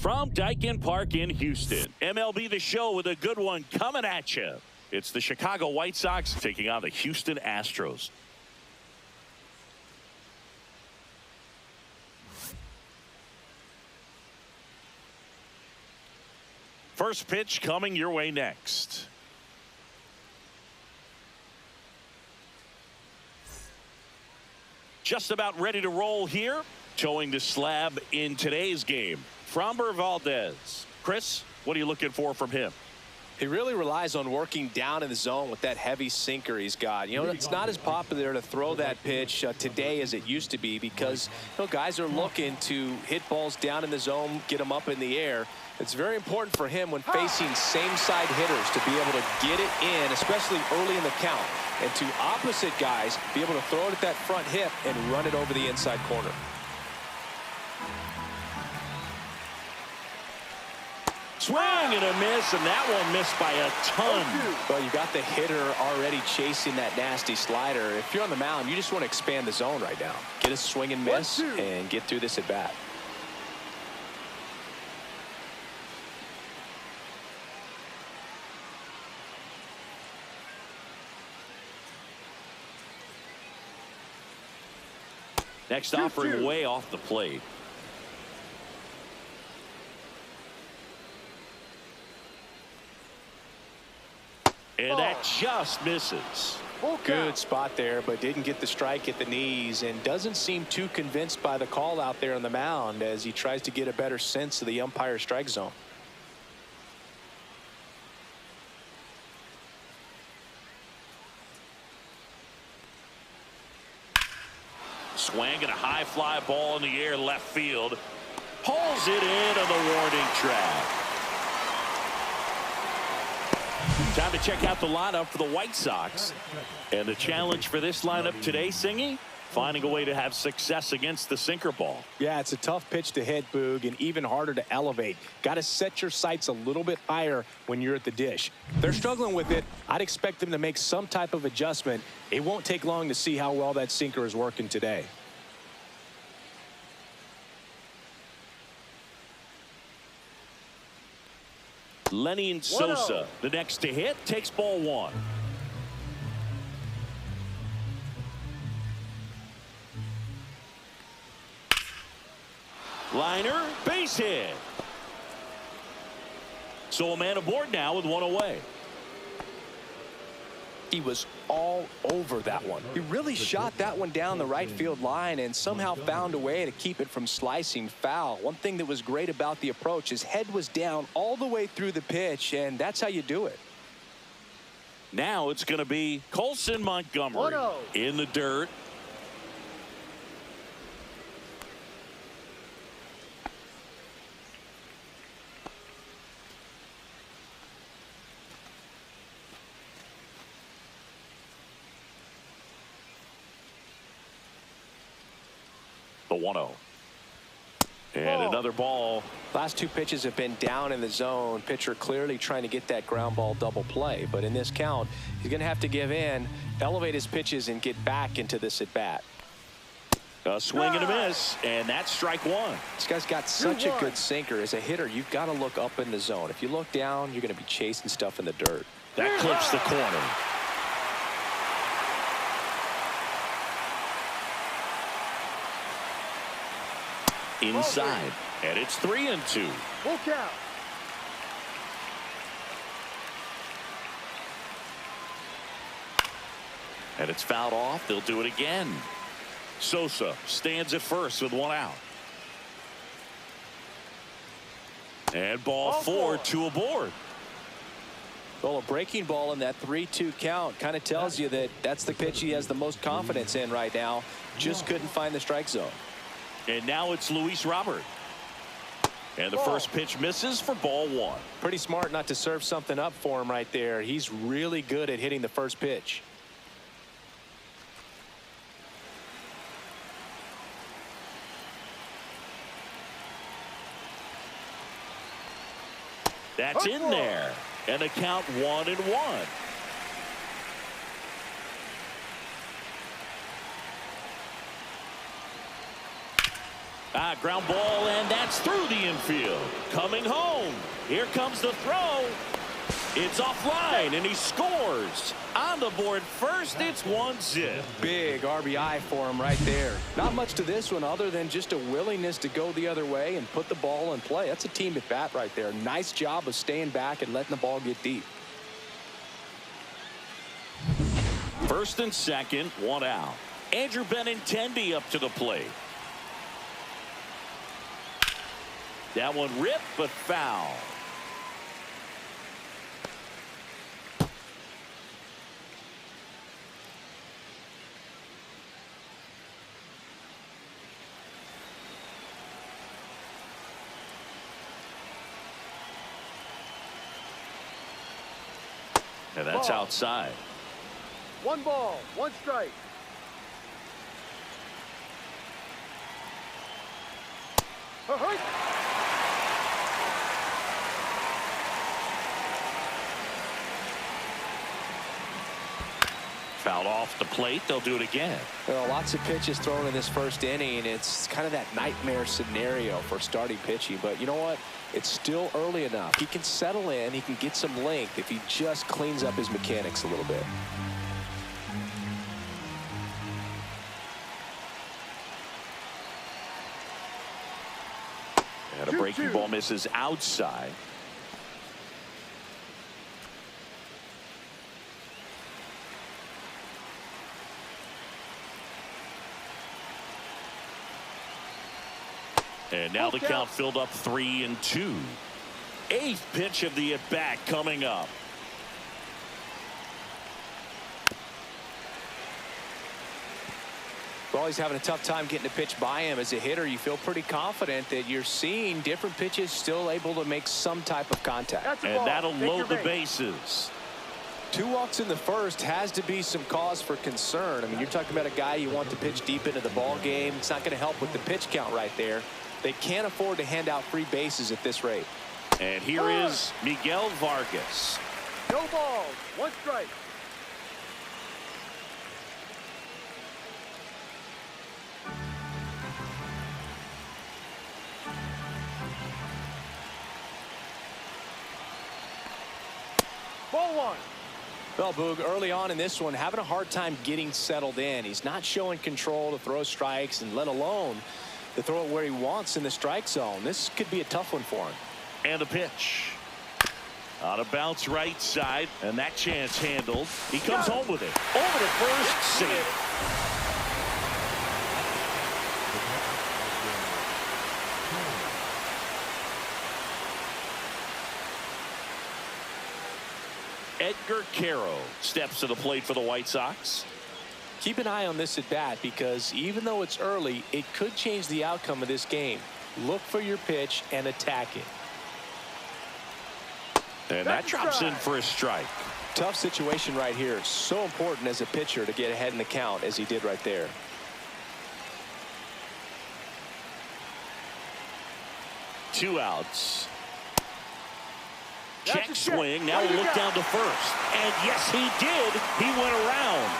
From Daikin Park in Houston, MLB The Show with a good one coming at you. It's the Chicago White Sox taking on the Houston Astros. First pitch coming your way next. Just about ready to roll here. Towing the slab in today's game, Framber Valdez. Chris, what are you looking for from him? He really relies on working down in the zone with that heavy sinker he's got. You know, it's not as popular to throw that pitch today as it used to be because, you know, guys are looking to hit balls down in the zone, get them up in the air. It's very important for him when facing same-side hitters to be able to get it in, especially early in the count, and to opposite guys be able to throw it at that front hip and run it over the inside corner. Swing and a miss, and that one missed by a ton. Well, you got the hitter already chasing that nasty slider. If you're on the mound, you just want to expand the zone right now. Get a swing and miss and get through this at bat. Next offering way off the plate. And that just misses. Good spot there, but didn't get the strike at the knees and doesn't seem too convinced by the call out there on the mound as he tries to get a better sense of the umpire's strike zone. Swing and a high fly ball in the air left field. Pulls it in on the warning track. Time to check out the lineup for the White Sox. And the challenge for this lineup today, Singy, finding a way to have success against the sinker ball. Yeah, it's a tough pitch to hit, Boog, and even harder to elevate. Got to set your sights a little bit higher when you're at the dish. They're struggling with it. I'd expect them to make some type of adjustment. It won't take long to see how well that sinker is working today. Lenny Sosa, the next to hit, takes ball one. Liner, base hit. So a man aboard now with one away. He was all over that one. He really shot that one down the right field line and somehow found a way to keep it from slicing foul. One thing that was great about the approach, his head was down all the way through the pitch, and that's how you do it. Now it's going to be Colson Montgomery in the dirt. The 1-0. And another ball. Last two pitches have been down in the zone. Pitcher clearly trying to get that ground ball double play. But in this count, he's going to have to give in, elevate his pitches, and get back into this at bat. A swing and a miss, and that's strike one. This guy's got such a good sinker. As a hitter, you've got to look up in the zone. If you look down, you're going to be chasing stuff in the dirt. That clips the corner. Inside, and it's 3-2. Full count. And it's fouled off. They'll do it again. Sosa stands at first with one out. And ball four, two aboard. Well, a breaking ball in that 3-2 count kind of tells you that that's the pitch he has the most confidence in right now. Just couldn't find the strike zone. And now it's Luis Robert. And the first pitch misses for ball one. Pretty smart not to serve something up for him right there. He's really good at hitting the first pitch. That's in there. And the count 1-1. Ground ball, and that's through the infield. Coming home. Here comes the throw. It's offline, and he scores. On the board first, it's 1-0. Big RBI for him right there. Not much to this one other than just a willingness to go the other way and put the ball in play. That's a team at bat right there. Nice job of staying back and letting the ball get deep. First and second, 1 out. Andrew Benintendi up to the plate. That one ripped, but foul. And that's outside. 1 ball, 1 strike. Fouled off the plate. They'll do it again. Well, lots of pitches thrown in this first inning. It's kind of that nightmare scenario for starting pitching. But you know what? It's still early enough. He can settle in. He can get some length if he just cleans up his mechanics a little bit. And a breaking ball misses outside. And now the count filled up 3-2. 8th pitch of the at-bat coming up. Well, he's having a tough time getting a pitch by him. As a hitter, you feel pretty confident that you're seeing different pitches still able to make some type of contact. And that'll load the bases. 2 walks in the first has to be some cause for concern. I mean, you're talking about a guy you want to pitch deep into the ball game. It's not going to help with the pitch count right there. They can't afford to hand out free bases at this rate. And here is Miguel Vargas. No balls, 1 strike. Ball 1. Well, Boog, early on in this one, having a hard time getting settled in. He's not showing control to throw strikes, and let alone to throw it where he wants in the strike zone. This could be a tough one for him. And a pitch. On a bounce right side, and that chance handled. He comes home with it. Over to first, safe. Edgar Caro steps to the plate for the White Sox. Keep an eye on this at bat, because even though it's early, it could change the outcome of this game. Look for your pitch and attack it. And that drops in for a strike. Tough situation right here. So important as a pitcher to get ahead in the count as he did right there. Two outs. Check swing. Now we'll look down to first. And yes, he did. He went around.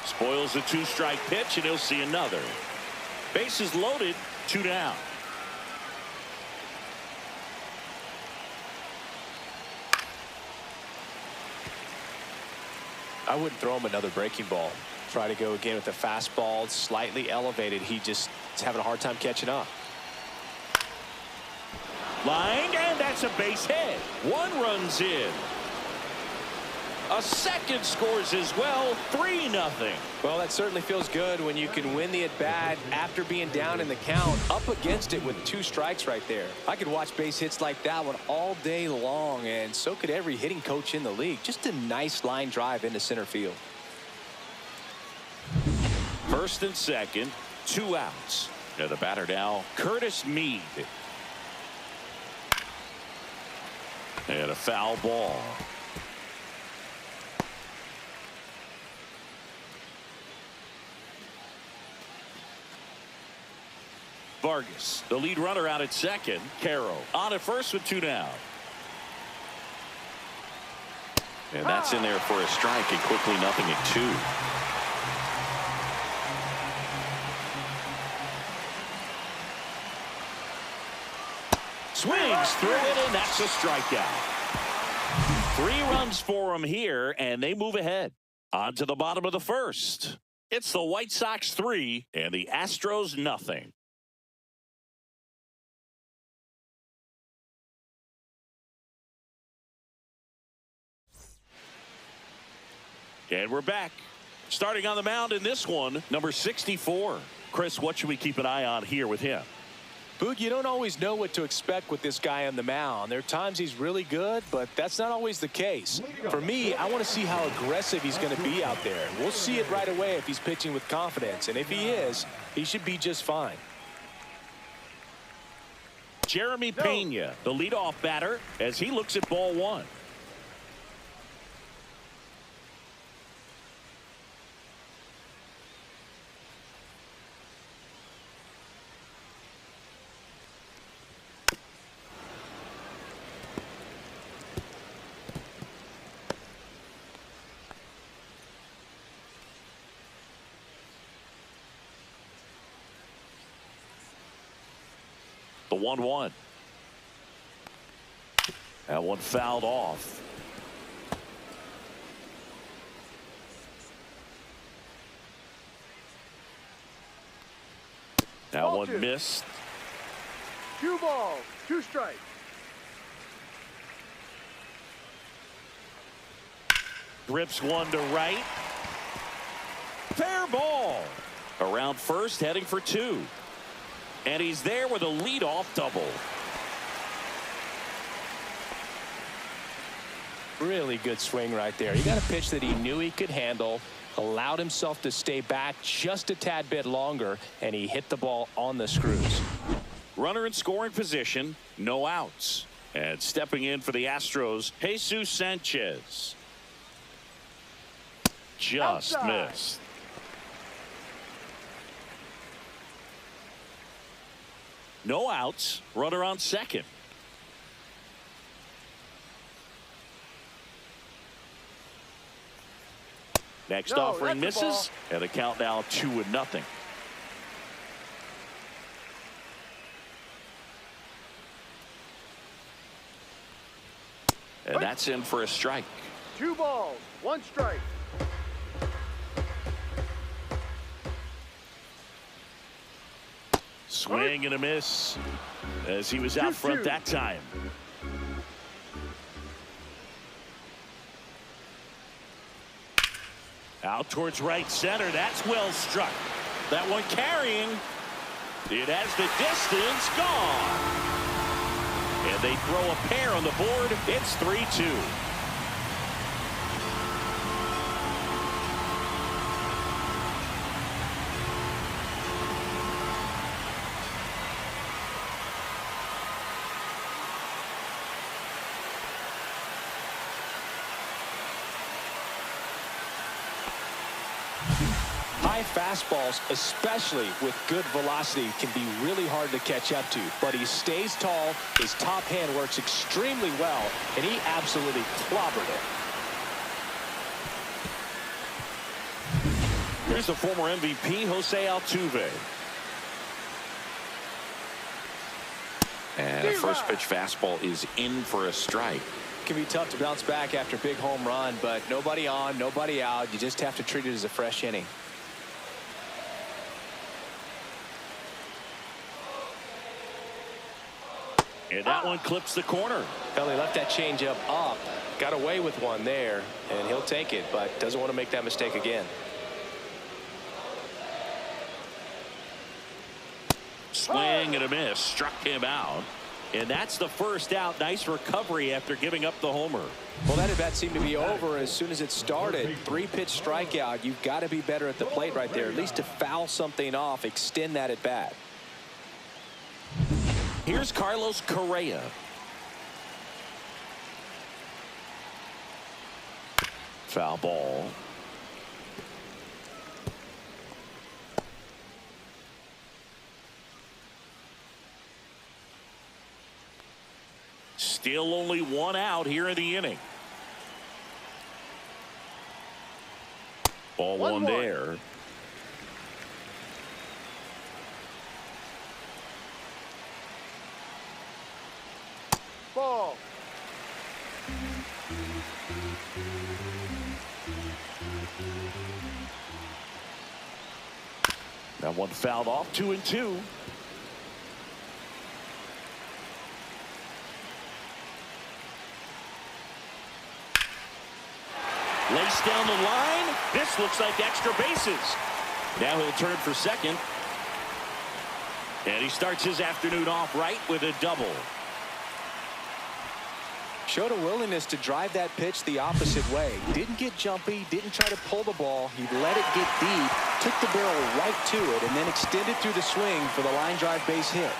Spoils the 2-strike pitch, and he'll see another. Bases loaded, 2 down. I wouldn't throw him another breaking ball. Try to go again with the fastball, slightly elevated. He just is having a hard time catching up. Line, and that's a base hit. 1 runs in. A second scores as well, 3-0. Well, that certainly feels good when you can win the at-bat after being down in the count, up against it with 2 strikes right there. I could watch base hits like that one all day long, and so could every hitting coach in the league. Just a nice line drive into center field. First and second, 2 outs. And the batter now, Curtis Mead. And a foul ball. Vargas, the lead runner, out at second. Caro on at first with 2 down. And that's in there for a strike, and quickly nothing at 2. Swings through it, and that's a strikeout. 3 runs for him here, and they move ahead. On to the bottom of the first. It's the White Sox 3 and the Astros nothing. And we're back. Starting on the mound in this one, number 64. Chris, what should we keep an eye on here with him? Boog, you don't always know what to expect with this guy on the mound. There are times he's really good, but that's not always the case. For me, I want to see how aggressive he's going to be out there. We'll see it right away if he's pitching with confidence. And if he is, he should be just fine. Jeremy Pena, the leadoff batter, as he looks at ball 1. The 1-1. That one fouled off. That one missed. 2 balls, 2 strikes. Grips one to right. Fair ball. Around first, heading for 2. And he's there with a leadoff double. Really good swing right there. He got a pitch that he knew he could handle, allowed himself to stay back just a tad bit longer, and he hit the ball on the screws. Runner in scoring position, no outs. And stepping in for the Astros, Jesus Sanchez. Just Outside. missed. No outs. Runner on second. Next offering misses, and the count now 2-0. And that's in for a strike. 2 balls, 1 strike. Swing and a miss as he was out front that time. Out towards right center. That's well struck. That one carrying. It has the distance. Gone. And they throw a pair on the board. It's 3-2. High fastballs, especially with good velocity, can be really hard to catch up to. But he stays tall, his top hand works extremely well, and he absolutely clobbered it. Here's the former MVP, Jose Altuve. And a first pitch fastball is in for a strike. It can be tough to bounce back after a big home run, but nobody on, nobody out. You just have to treat it as a fresh inning. And that one clips the corner. Well, he left that changeup up, got away with one there, and he'll take it, but doesn't want to make that mistake again. Swing and a miss, struck him out. And that's the first out. Nice recovery after giving up the homer. Well, that at bat seemed to be over as soon as it started. 3-pitch strikeout. You've got to be better at the plate right there, at least to foul something off, extend that at bat. Here's Carlos Correa. Foul ball. Still only 1 out here in the inning. Ball one there. Ball. That one fouled off, 2-2. Lace down the line. This looks like extra bases. Now he'll turn for second. And he starts his afternoon off right with a double. Showed a willingness to drive that pitch the opposite way. Didn't get jumpy, didn't try to pull the ball. He let it get deep, took the barrel right to it, and then extended through the swing for the line drive base hit.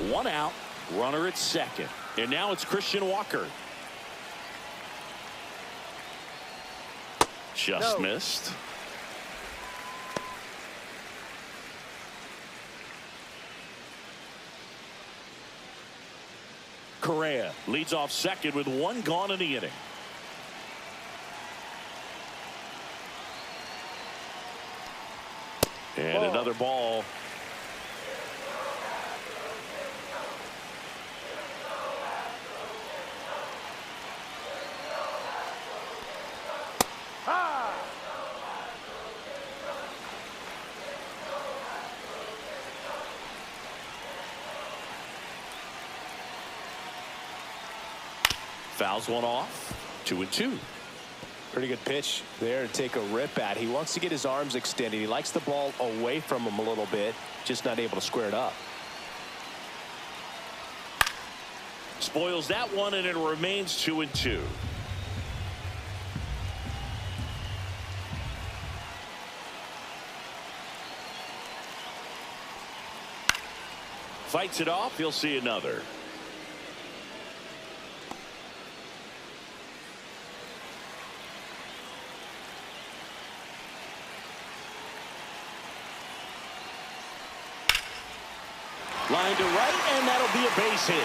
One out, runner at second. And now it's Christian Walker. Just missed. Correa leads off second with one gone in the inning. And another ball. Fouls one off. 2-2. Pretty good pitch there to take a rip at. He wants to get his arms extended. He likes the ball away from him a little bit, just not able to square it up. Spoils that one, and it remains 2-2. Fights it off. He'll see another. Line to right, and that'll be a base hit.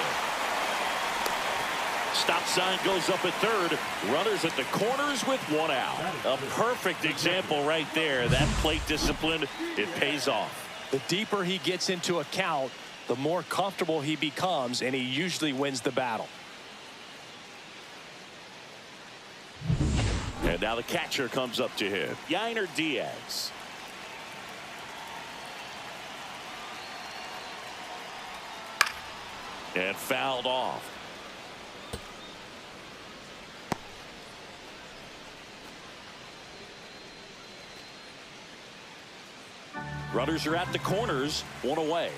Stop sign goes up at third. Runners at the corners with one out. A perfect example right there. That plate discipline, it pays off. The deeper he gets into a count, the more comfortable he becomes, and he usually wins the battle. And now the catcher comes up to him. Yainer Diaz. And fouled off. Runners are at the corners, one away.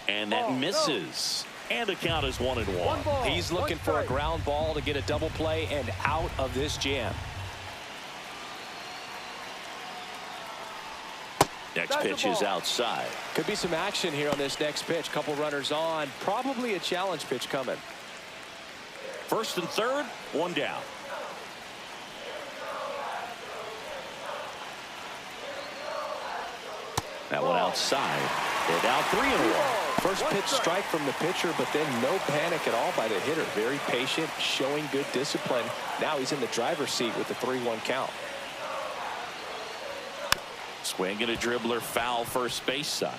And that misses. And the count is 1-1. He's looking for a ground ball to get a double play and out of this jam. Next pitch is outside. Could be some action here on this next pitch. Couple runners on. Probably a challenge pitch coming. First and third, one down. That one outside. And now 3-1. First pitch strike from the pitcher, but then no panic at all by the hitter. Very patient, showing good discipline. Now he's in the driver's seat with the 3-1 count. Swing and a dribbler, foul first base side.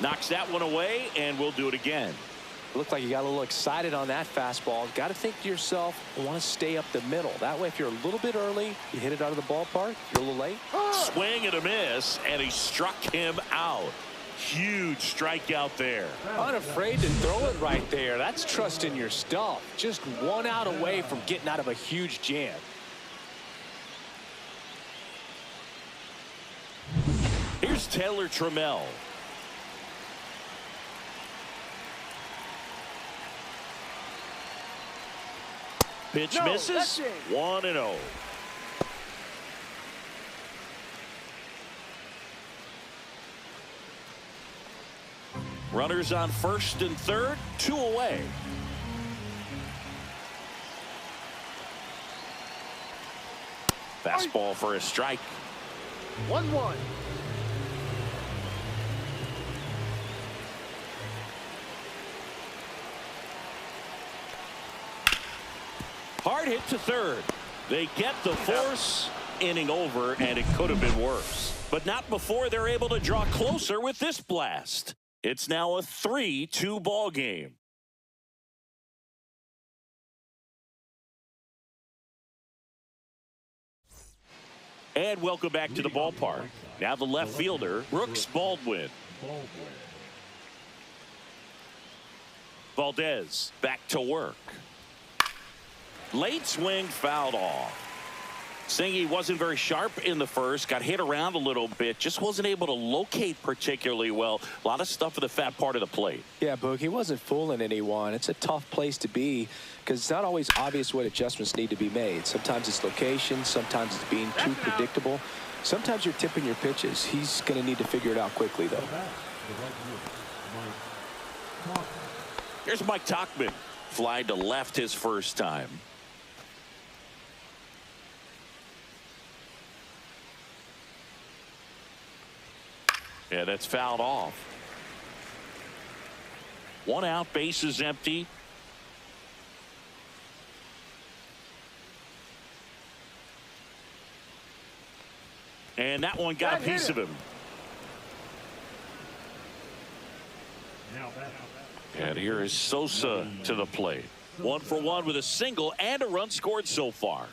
Knocks that one away, and we'll do it again. Looked like you got a little excited on that fastball. Got to think to yourself, I want to stay up the middle. That way, if you're a little bit early, you hit it out of the ballpark. If you're a little late. Swing and a miss, and he struck him out. Huge strikeout there. Unafraid to throw it right there. That's trusting your stuff. Just one out away from getting out of a huge jam. Here's Taylor Trammell. Pitch misses. 1-0. Runners on first and third, 2 away. Fastball for a strike. 1-1. Hard hit to third. They get the force. Inning over, and it could have been worse. But not before they're able to draw closer with this blast. It's now a 3-2 ball game. And welcome back to the ballpark. Now the left fielder, Brooks Baldwin. Valdez back to work. Late swing fouled off. Singy wasn't very sharp in the first, got hit around a little bit, just wasn't able to locate particularly well. A lot of stuff for the fat part of the plate. Yeah, Boog, he wasn't fooling anyone. It's a tough place to be because it's not always obvious what adjustments need to be made. Sometimes it's location, sometimes it's being too predictable. Sometimes you're tipping your pitches. He's going to need to figure it out quickly, though. Here's Mike Tauchman. Fly to left his first time. Yeah, that's fouled off. 1 out, base is empty. And that one got a piece of him. And here is Sosa to the plate. 1 for 1 with a single and a run scored so far.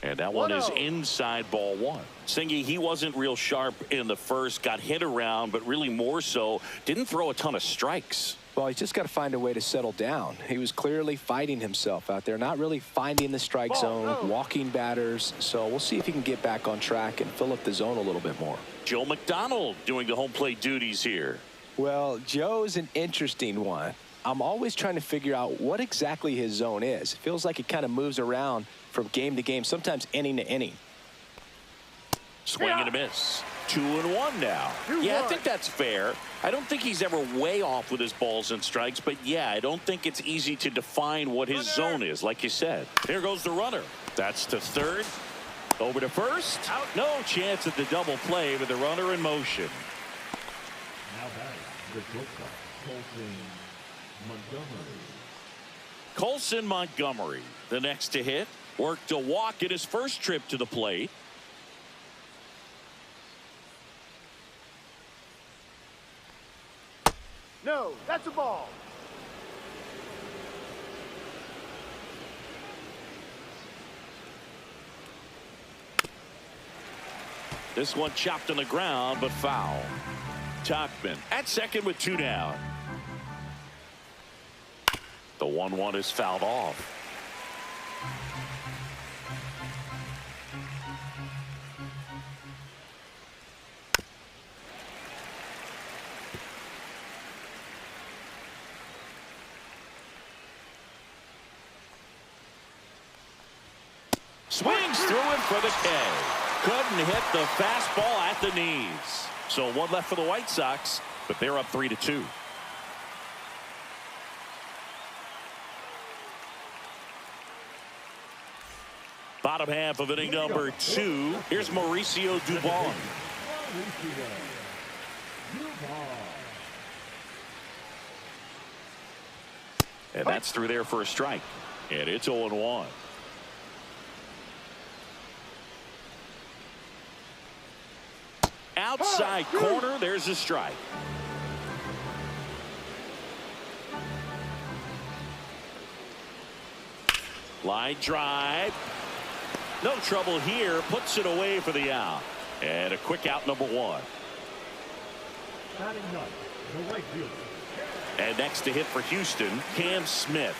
And that one is inside ball 1. Singy, he wasn't real sharp in the first, got hit around, but really more so, didn't throw a ton of strikes. Well, he's just got to find a way to settle down. He was clearly fighting himself out there, not really finding the strike zone, walking batters. So we'll see if he can get back on track and fill up the zone a little bit more. Joe McDonald doing the home plate duties here. Well, Joe's an interesting one. I'm always trying to figure out what exactly his zone is. It feels like it kind of moves around from game to game, sometimes inning to inning. Swing and a miss. 2-1 now. Yeah, I think that's fair. I don't think he's ever way off with his balls and strikes, but yeah, I don't think it's easy to define what his zone is, like you said. Here goes the runner. That's to third. Over to first. No chance at the double play with the runner in motion. Now batting, the shortstop, Colson Montgomery, the next to hit, worked a walk in his first trip to the plate. No, that's a ball. This one chopped on the ground, but foul. Tauchman at second with 2 down. The 1-1 is fouled off. Swings through it for the K. Couldn't hit the fastball at the knees. So 1 left for the White Sox, but they're up 3-2. Bottom half of inning number 2. Here's Mauricio Dubon. And that's through there for a strike. And it's 0-1. Outside corner, there's a strike. Line drive. No trouble here. Puts it away for the out. And a quick out, number 1. batting ninth, the right fielder. And next to hit for Houston, Cam Smith.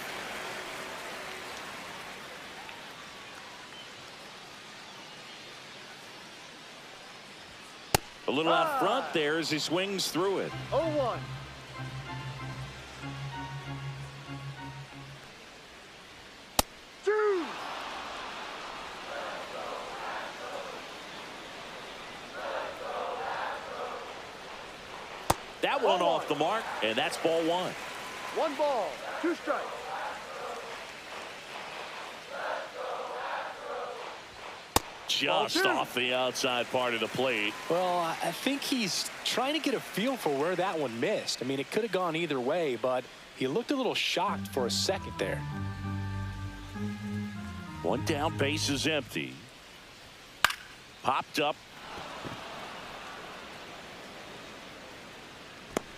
A little out front there as he swings through it. 0-1. off the mark, and that's ball one. 1 ball, 2 strikes. Just off the outside part of the plate. Well, I think he's trying to get a feel for where that one missed. I mean, it could have gone either way, but he looked a little shocked for a second there. 1 down, base is empty. Popped up.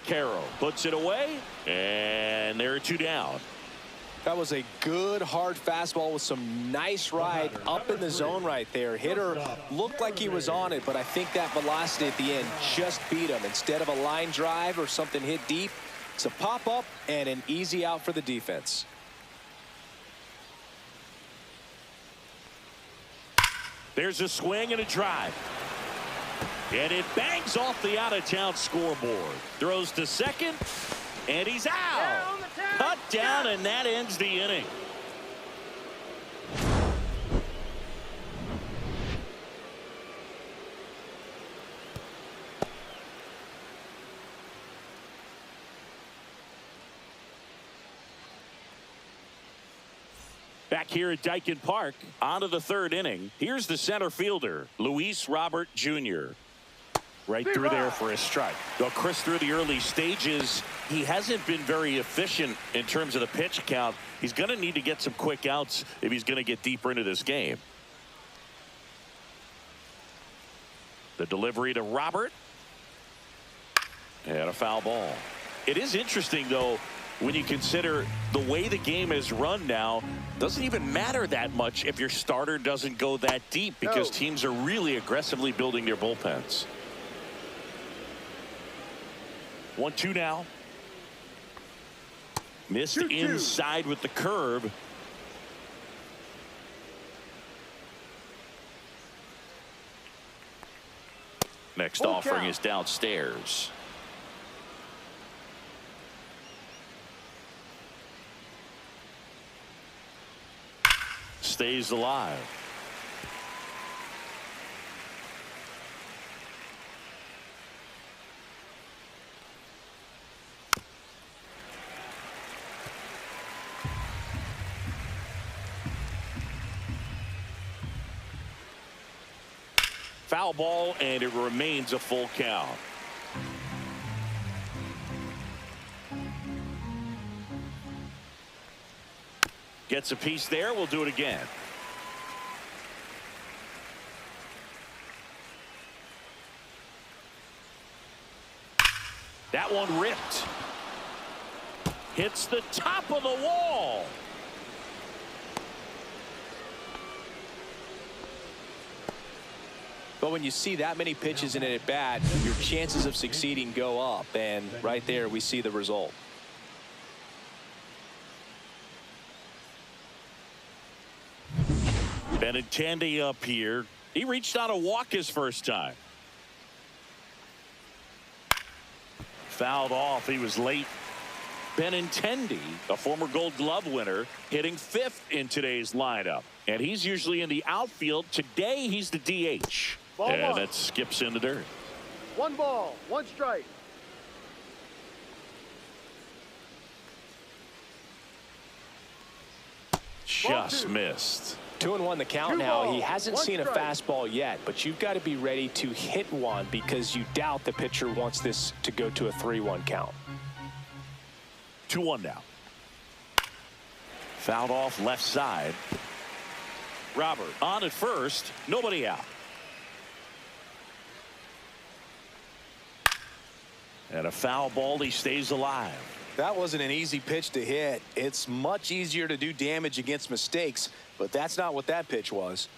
Carroll puts it away, and there are 2 down. That was a good hard fastball with some nice ride up in the zone right there. Hitter looked like he was on it, but I think that velocity at the end just beat him. Instead of a line drive or something hit deep, it's a pop up and an easy out for the defense. There's a swing and a drive. And it bangs off the out-of-town scoreboard. Throws to second, and he's out. Cut down, and that ends the inning. Back here at Dyken Park, on to the 3rd inning. Here's the center fielder, Luis Robert Jr. Right through there for a strike. Well, Chris, through the early stages, he hasn't been very efficient in terms of the pitch count. He's going to need to get some quick outs if he's going to get deeper into this game. The delivery to Robert. And a foul ball. It is interesting, though, when you consider the way the game is run now, doesn't even matter that much if your starter doesn't go that deep because teams are really aggressively building their bullpens. 1-2 now. Missed inside with the curve. Next offering is downstairs. Stays alive. Foul ball, and it remains a full count. Gets a piece there. We'll do it again. That one ripped. Hits the top of the wall. But when you see that many pitches in it at bat, your chances of succeeding go up. And right there, we see the result. Benintendi up here. He reached out a walk his first time. Fouled off. He was late. Benintendi, a former Gold Glove winner, hitting 5th in today's lineup. And he's usually in the outfield. Today, he's the DH. And that skips in the dirt. 1 ball, 1 strike. Just missed. 2-1 the count 2 now. balls, He hasn't 1 seen a strike. fastball yet, but you've got to be ready to hit one because you doubt the pitcher wants this to go to a 3-1 count. 2-1 now. Fouled off left side. Robert on at first. Nobody out. And a foul ball. He stays alive. That wasn't an easy pitch to hit. It's much easier to do damage against mistakes, but that's not what that pitch was.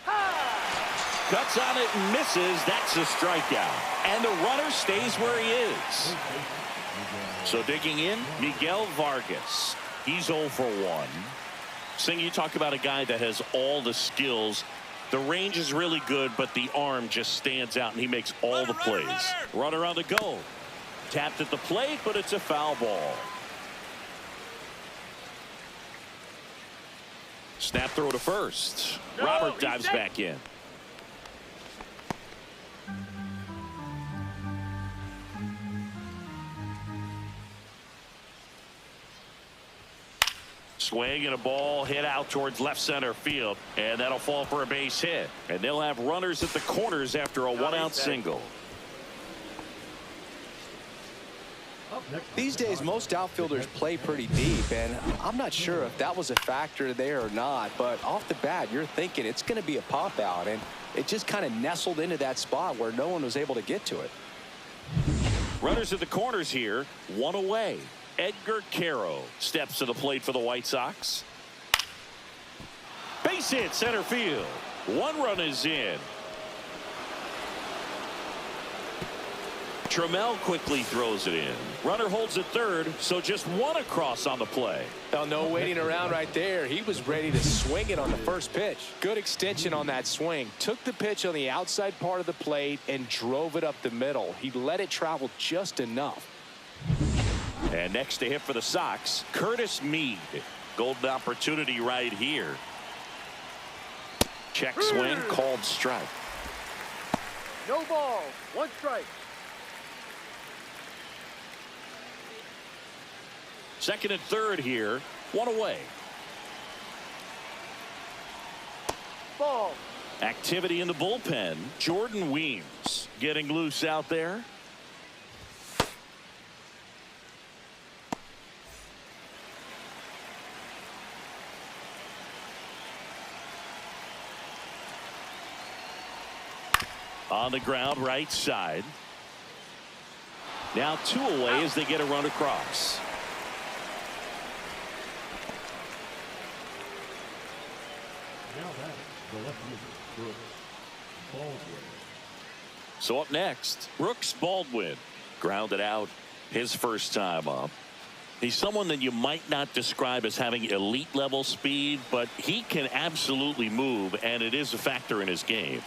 Cuts on it and misses. That's a strikeout. And the runner stays where he is. So digging in, Miguel Vargas. He's 0 for 1. Sing, you talk about a guy that has all the skills. The range is really good, but the arm just stands out, and he makes all the plays. Runner on the go. Tapped at the plate, but it's a foul ball. Snap throw to first. Robert dives back in. Swing and a ball hit out towards left center field, and that'll fall for a base hit. And they'll have runners at the corners after a one-out single. These days, most outfielders play pretty deep, and I'm not sure if that was a factor there or not, but off the bat, you're thinking it's going to be a pop out, and it just kind of nestled into that spot where no one was able to get to it. Runners at the corners here, one away. Edgar Caro steps to the plate for the White Sox. Base hit center field. One run is in. Trammell quickly throws it in. Runner holds at third, so just one across on the play. Well, no waiting around right there. He was ready to swing it on the first pitch. Good extension on that swing. Took the pitch on the outside part of the plate and drove it up the middle. He let it travel just enough. And next to hit for the Sox, Curtis Mead. Golden opportunity right here. Check swing, called strike. No ball. One strike. Second and third here, one away. Ball. Activity in the bullpen. Jordan Weems getting loose out there. On the ground, right side. Now two away as they get a run across. Now that the left-hander, Brooks Baldwin. So up next, Brooks Baldwin. Grounded out his first time up. He's someone that you might not describe as having elite level speed, but he can absolutely move, and it is a factor in his game.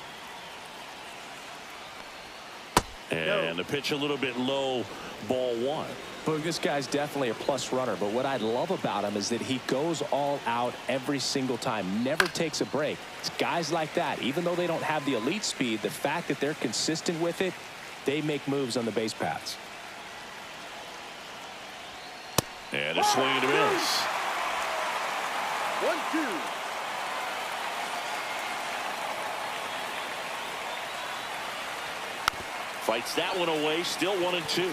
And the pitch a little bit low, ball one. Well, this guy's definitely a plus runner, but what I love about him is that he goes all out every single time, never takes a break. It's guys like that, even though they don't have the elite speed, the fact that they're consistent with it, they make moves on the base paths. And a swing and a miss. 1-2. Fights that one away, still 1-2.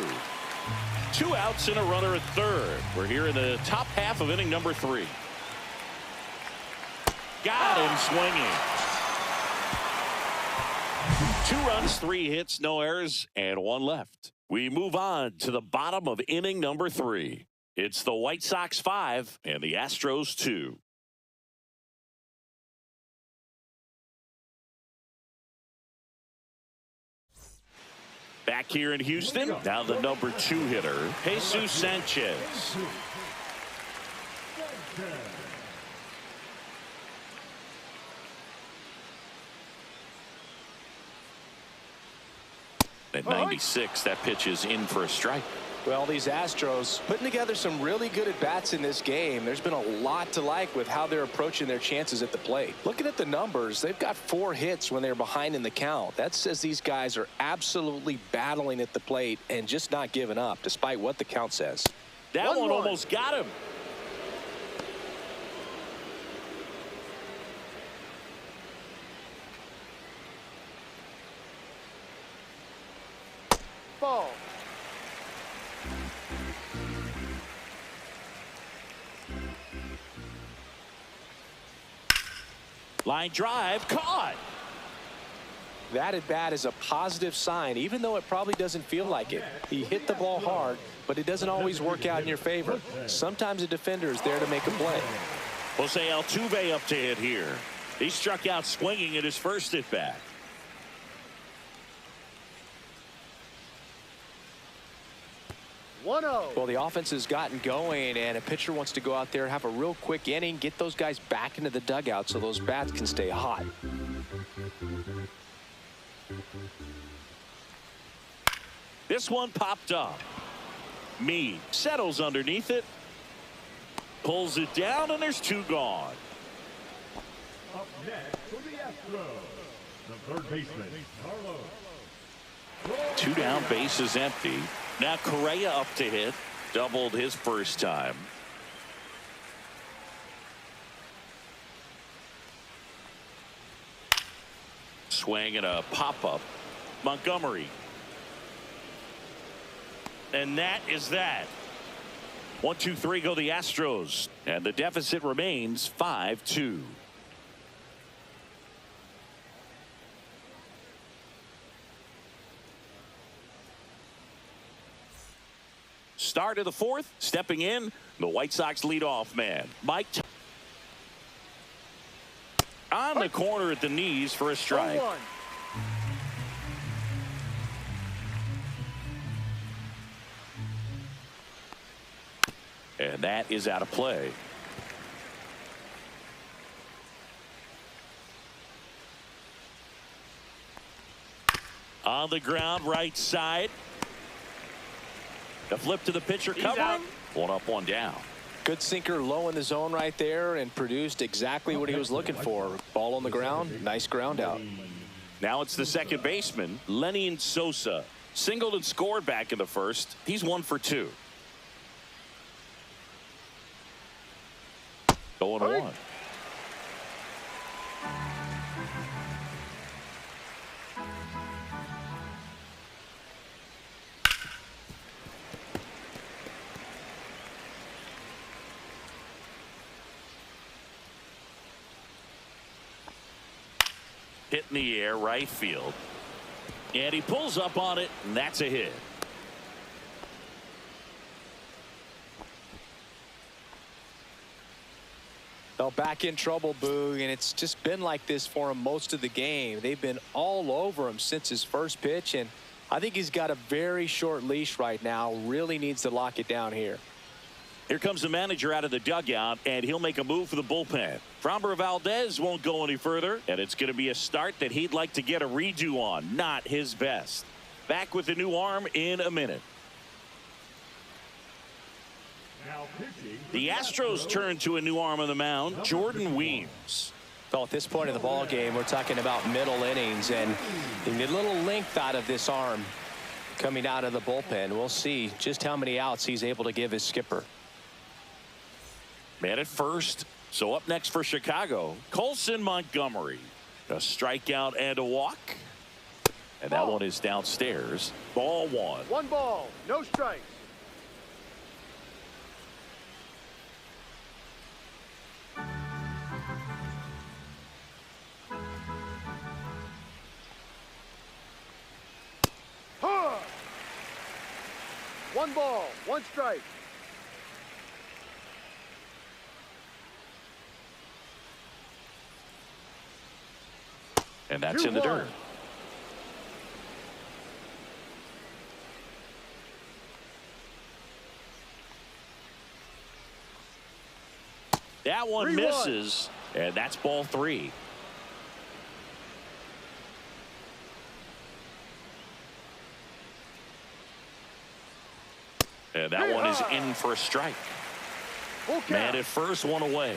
Two outs and a runner at third. We're here in the top half of inning number 3. Got him swinging. 2 runs, 3 hits, no errors, and 1 left. We move on to the bottom of inning number 3. It's the White Sox 5 and the Astros 2. Back here in Houston, now the number 2 hitter, Jesus Sanchez. At 96, that pitch is in for a strike. Well, these Astros putting together some really good at-bats in this game. There's been a lot to like with how they're approaching their chances at the plate. Looking at the numbers, they've got 4 hits when they're behind in the count. That says these guys are absolutely battling at the plate and just not giving up, despite what the count says. That one almost got him. Ball. Line drive, caught. That at bat is a positive sign, even though it probably doesn't feel like it. He hit the ball hard, but it doesn't always work out in your favor. Sometimes a defender is there to make a play. Jose Altuve up to hit here. He struck out swinging at his first at bat. Well, the offense has gotten going, and a pitcher wants to go out there, have a real quick inning, get those guys back into the dugout so those bats can stay hot. This one popped up. Mead settles underneath it, pulls it down, and there's 2 gone. Up next for the Astros, the third baseman, Carlos. 2 down, bases empty. Now Correa up to hit. Doubled his first time. swing and a pop-up. Montgomery. And that is that. 1, 2, 3 go the Astros. And the deficit remains 5-2. Start of the fourth. Stepping in, the White Sox leadoff man, Mike. On the corner at the knees for a strike. 0-1. And that is out of play. On the ground, right side. The flip to the pitcher, covering. 1 up, 1 down. Good sinker low in the zone right there and produced exactly what he was looking for. Ball on the ground, nice ground out. Now it's the second baseman, Lenny Sosa. Singled and scored back in the first. He's 1 for 2. 0-1. Hit in the air, right field. And he pulls up on it, and that's a hit. Well, back in trouble, Boog, and it's just been like this for him most of the game. They've been all over him since his first pitch, and I think he's got a very short leash right now. Really needs to lock it down here. Here comes the manager out of the dugout, and he'll make a move for the bullpen. Framber Valdez won't go any further, and it's going to be a start that he'd like to get a redo on. Not his best. Back with the new arm in a minute. Now pitching. The Astros turn to a new arm on the mound, Jordan Weems. Well, at this point in the ball game, we're talking about middle innings, and you get a little length out of this arm coming out of the bullpen. We'll see just how many outs he's able to give his skipper. Man at first. So up next for Chicago, Colson Montgomery. A strikeout and a walk. And that one is downstairs. Ball 1. 1 ball, no strikes. Huh. 1 ball, 1 strike. And that's in the dirt. That one misses, and that's ball 3. And that one is in for a strike. Man at first, 1 away.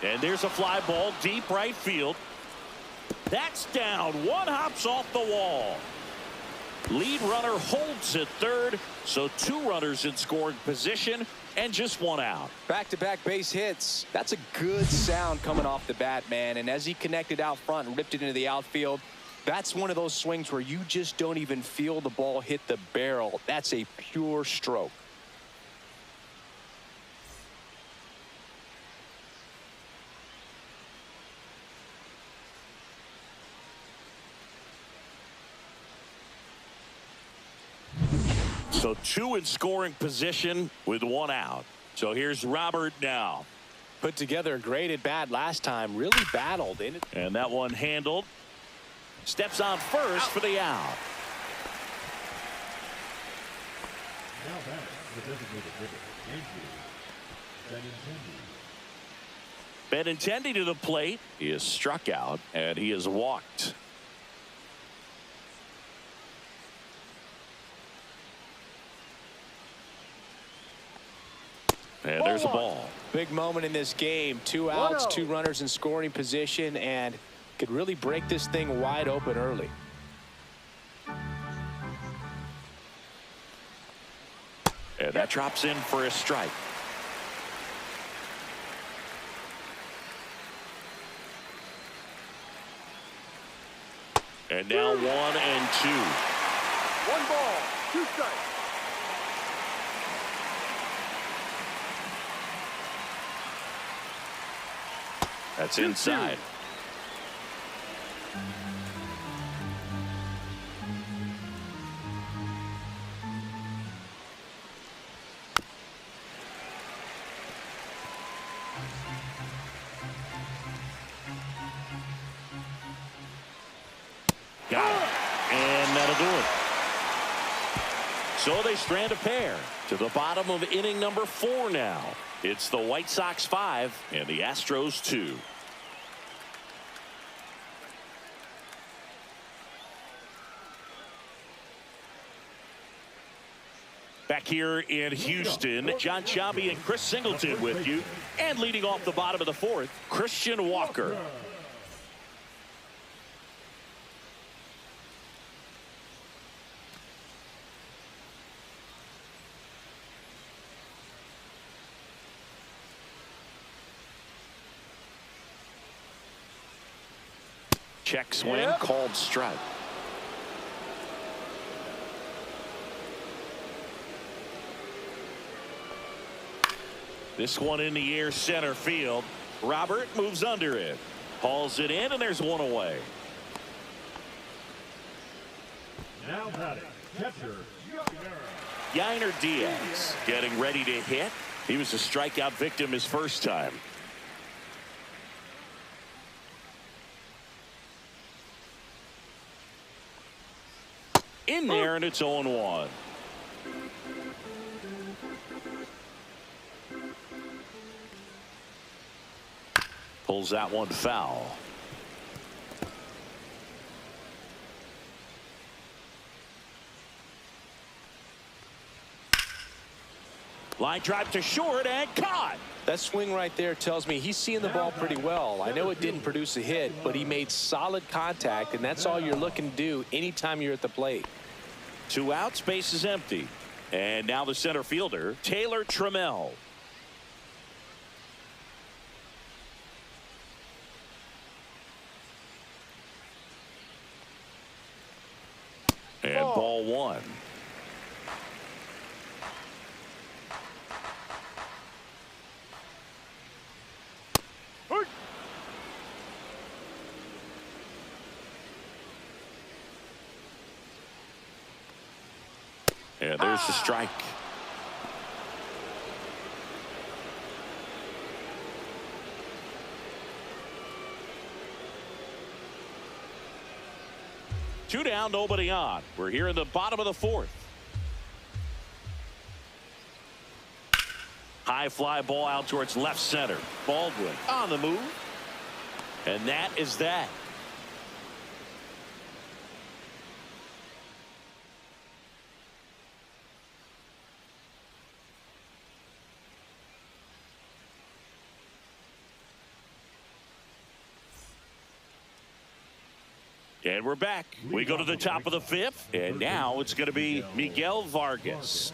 And there's a fly ball deep right field. That's down. 1 hops off the wall. Lead runner holds at third. So 2 runners in scoring position and just 1 out. Back-to-back base hits. That's a good sound coming off the bat, man. And as he connected out front and ripped it into the outfield, that's one of those swings where you just don't even feel the ball hit the barrel. That's a pure stroke. So 2 in scoring position with 1 out. So here's Robert now. Put together a great at bat last time. Really battled in it. And that one handled. Steps on first for the out. Now back the designated hitter, Andrew Benintendi. Benintendi to the plate. He is struck out and he is walked. And there's a ball. Big moment in this game. 2 outs, 2 runners in scoring position, and could really break this thing wide open early. And that drops in for a strike. And now 1-2. 1 ball, 2 strikes. That's inside. Got it. And that'll do it. So they strand a pair to the bottom of inning number 4 now. It's the White Sox 5 and the Astros 2. Back here in Houston, John Chabi and Chris Singleton with you. And leading off the bottom of the 4th, Christian Walker. Check swing, called strike. This one in the air, center field. Robert moves under it. Hauls it in, and there's one away. Now batting, catcher, Yainer Diaz getting ready to hit. He was a strikeout victim his first time. In there, and it's 0-1. Pulls that one foul. Line drive to short and caught. That swing right there tells me he's seeing the ball pretty well. I know it didn't produce a hit, but he made solid contact, and that's all you're looking to do anytime you're at the plate. 2 outs, base is empty. And now the center fielder, Taylor Trammell. And ball 1. And there's the strike. Two down, nobody on. We're here in the bottom of the 4th. High fly ball out towards left center. Baldwin on the move. And that is that. And we're back. We go to the top of the 5th, and now it's going to be Miguel Vargas.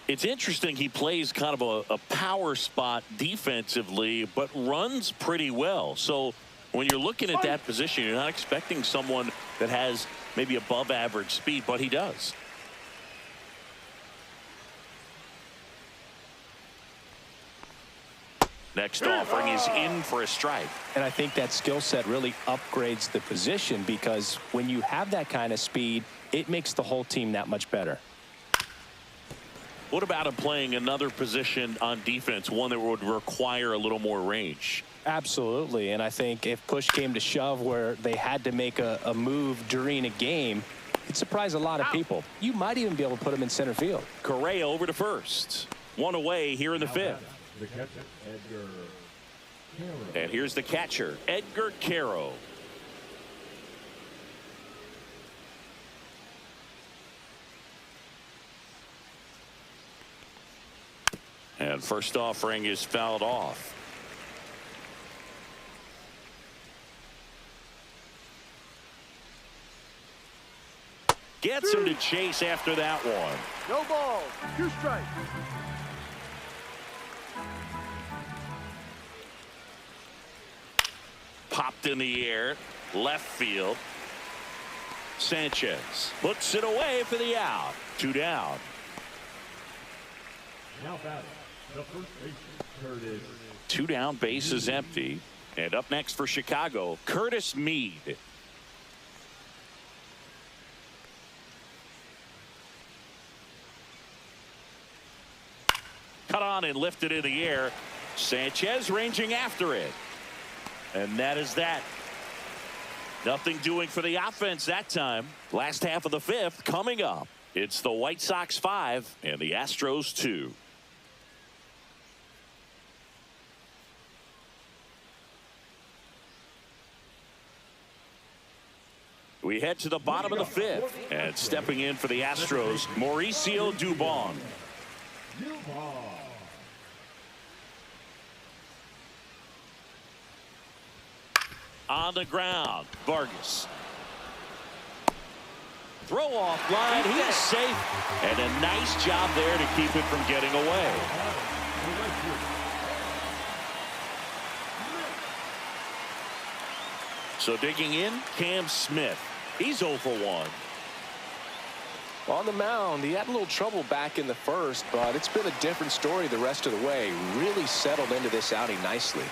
It's interesting, he plays kind of a power spot defensively, but runs pretty well. So when you're looking at that position, you're not expecting someone that has maybe above average speed, but he does. Next offering is in for a strike. And I think that skill set really upgrades the position, because when you have that kind of speed, it makes the whole team that much better. What about him playing another position on defense, one that would require a little more range? Absolutely. And I think if push came to shove where they had to make a move during a game, it'd surprise a lot of people. You might even be able to put him in center field. Correa over to first. One away here in the 5th. the catcher, Edgar Caro. And here's the catcher, Edgar Caro. And first offering is fouled off. Gets him to chase after that one. No balls, 2 strikes. Popped in the air, left field. Sanchez puts it away for the out. 2 down. Now batting, the first baseman, Curtis. 2 down, base is empty. And up next for Chicago, Curtis Mead. Cut on and lifted in the air. Sanchez ranging after it. And that is that. Nothing doing for the offense that time. Last half of the 5th coming up. It's the White Sox 5 and the Astros 2. We head to the bottom of the 5th. And stepping in for the Astros, Mauricio Dubon. On the ground, Vargas. Throw off line, he is safe. And a nice job there to keep it from getting away. So digging in, Cam Smith. He's 0 for 1. On the mound, he had a little trouble back in the first, but it's been a different story the rest of the way. Really settled into this outing nicely.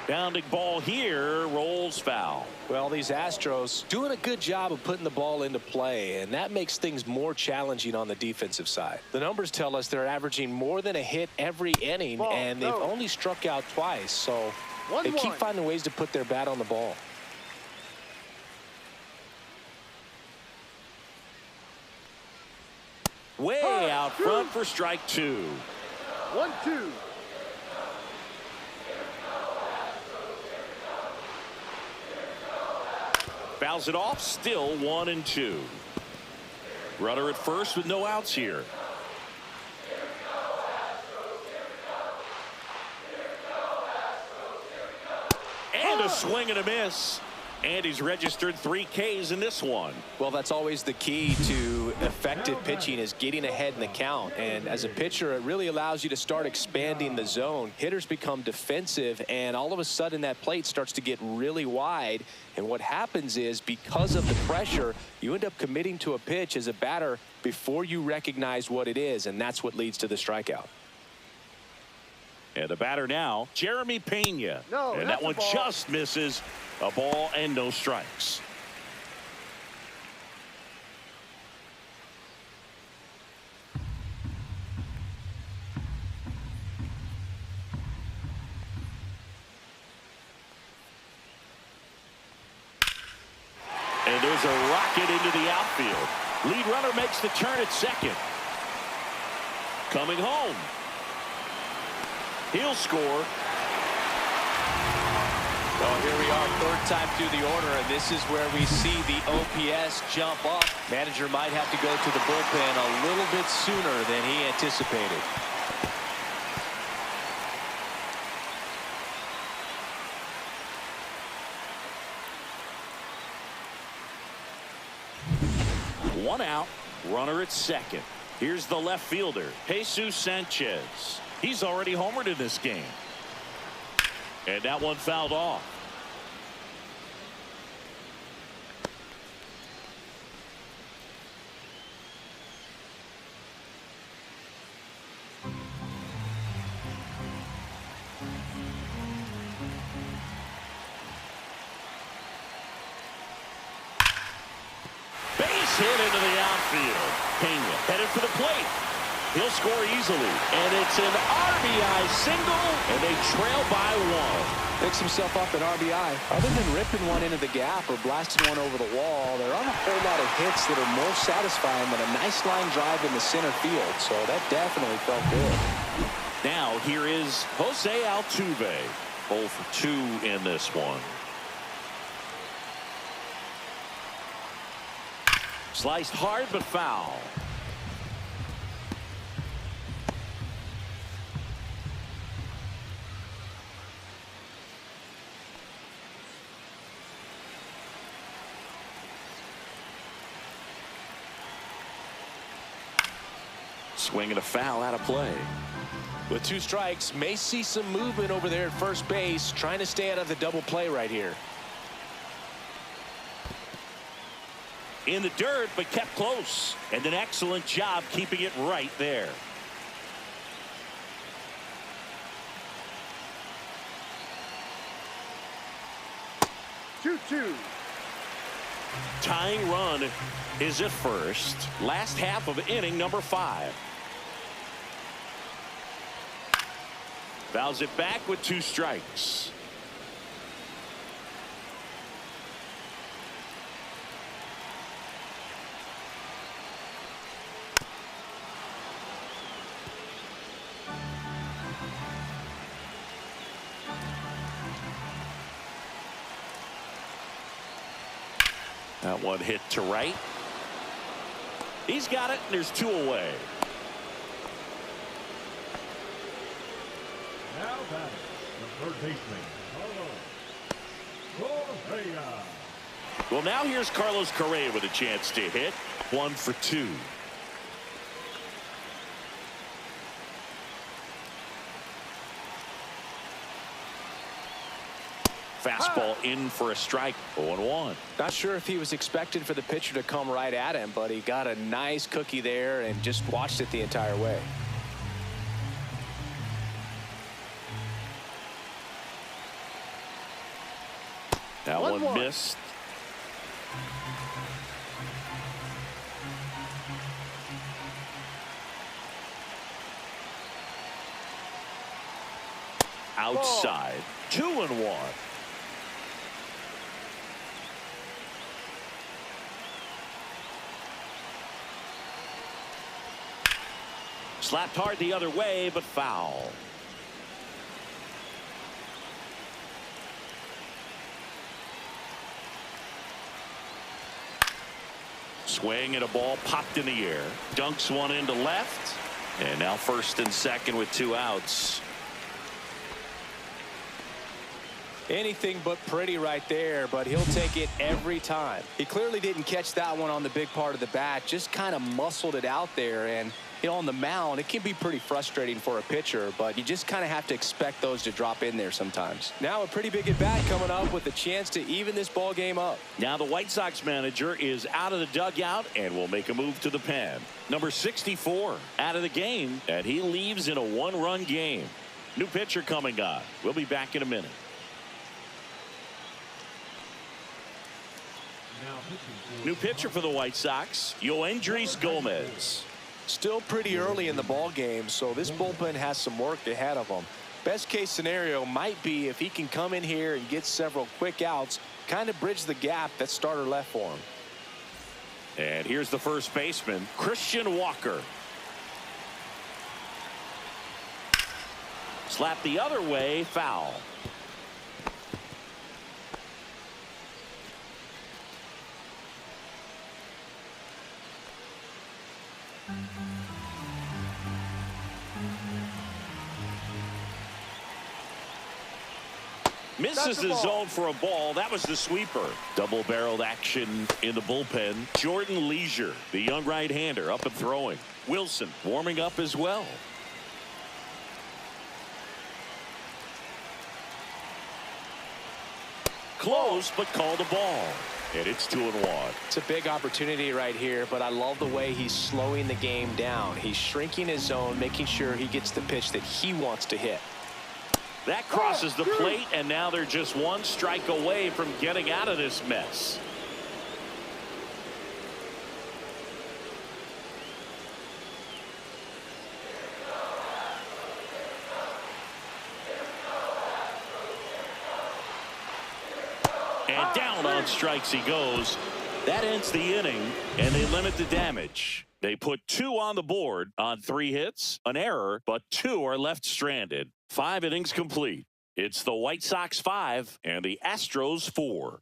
Bounding ball here, rolls foul. Well, these Astros doing a good job of putting the ball into play, and that makes things more challenging on the defensive side. The numbers tell us they're averaging more than a hit every inning, and they've only struck out twice, so they keep finding ways to put their bat on the ball. Way out front for strike 2. 1-2. Fouls it off, still 1-2. Runner at first with no outs here. And a swing and a miss. And he's registered 3 Ks in this one. Well, that's always the key to effective pitching, is getting ahead in the count. And as a pitcher, it really allows you to start expanding the zone. Hitters become defensive, and all of a sudden that plate starts to get really wide. And what happens is, because of the pressure, you end up committing to a pitch as a batter before you recognize what it is, and that's what leads to the strikeout. And the batter now, Jeremy Pena. And that one ball. just misses. A ball and no strikes. And there's a rocket into the outfield. Lead runner makes the turn at second. Coming home. He'll score. Well, here we are, 3rd time through the order, and this is where we see the OPS jump up. Manager might have to go to the bullpen a little bit sooner than he anticipated. One out, runner at second. Here's the left fielder, Jesus Sanchez. He's already homered in this game. And that one fouled off. Base hit into the outfield. Pena headed for the plate. He'll score easily. And it's an RBI single, and they trail by 1. Picks himself up an RBI. Other than ripping one into the gap or blasting one over the wall, there aren't a whole lot of hits that are more satisfying than a nice line drive in the center field. So that definitely felt good. Now here is Jose Altuve. 0 for 2 in this one. Sliced hard but foul. Swing and a foul out of play. With 2 strikes, may see some movement over there at first base, trying to stay out of the double play right here. In the dirt, but kept close. And an excellent job keeping it right there. Two. Tying run is at first. Last half of inning number 5. Fouls it back with 2 strikes. That one hit to right. He's got it, and there's 2 away. Now batting, the third baseman, Carlos Correa. Well, now here's Carlos Correa with a chance to hit. 1 for 2. Fastball in for a strike. 0-1. Not sure if he was expecting for the pitcher to come right at him, but he got a nice cookie there and just watched it the entire way. That one missed. Outside. 2-1. Slapped hard the other way, but foul. Swing and a ball popped in the air. Dunks one into left. And now first and second with 2 outs. Anything but pretty right there, but he'll take it every time. He clearly didn't catch that one on the big part of the bat, just kind of muscled it out there. And you know, on the mound, it can be pretty frustrating for a pitcher, but you just kind of have to expect those to drop in there sometimes. Now a pretty big at bat coming up with a chance to even this ball game up. Now the White Sox manager is out of the dugout and will make a move to the pen. Number 64 out of the game, and he leaves in a 1-run game. New pitcher coming on. We'll be back in a minute. New pitcher for the White Sox, Yoendrys Gomez. Still pretty early in the ball game, so this bullpen has some work ahead of them. Best case scenario might be if he can come in here and get several quick outs, kind of bridge the gap that starter left for him. And here's the first baseman, Christian Walker. Slap the other way, foul. Misses the zone for a ball. That was the sweeper. Double-barreled action in the bullpen. Jordan Leisure, the young right-hander, up and throwing. Wilson warming up as well. Close, but called a ball. And it's 2-1. It's a big opportunity right here, but I love the way he's slowing the game down. He's shrinking his zone, making sure he gets the pitch that he wants to hit. That crosses the plate, and now they're just 1 strike away from getting out of this mess. And down on strikes he goes. That ends the inning, and they limit the damage. They put 2 on the board on 3 hits, an error, but 2 are left stranded. 5 innings complete. It's the White Sox 5 and the Astros 4.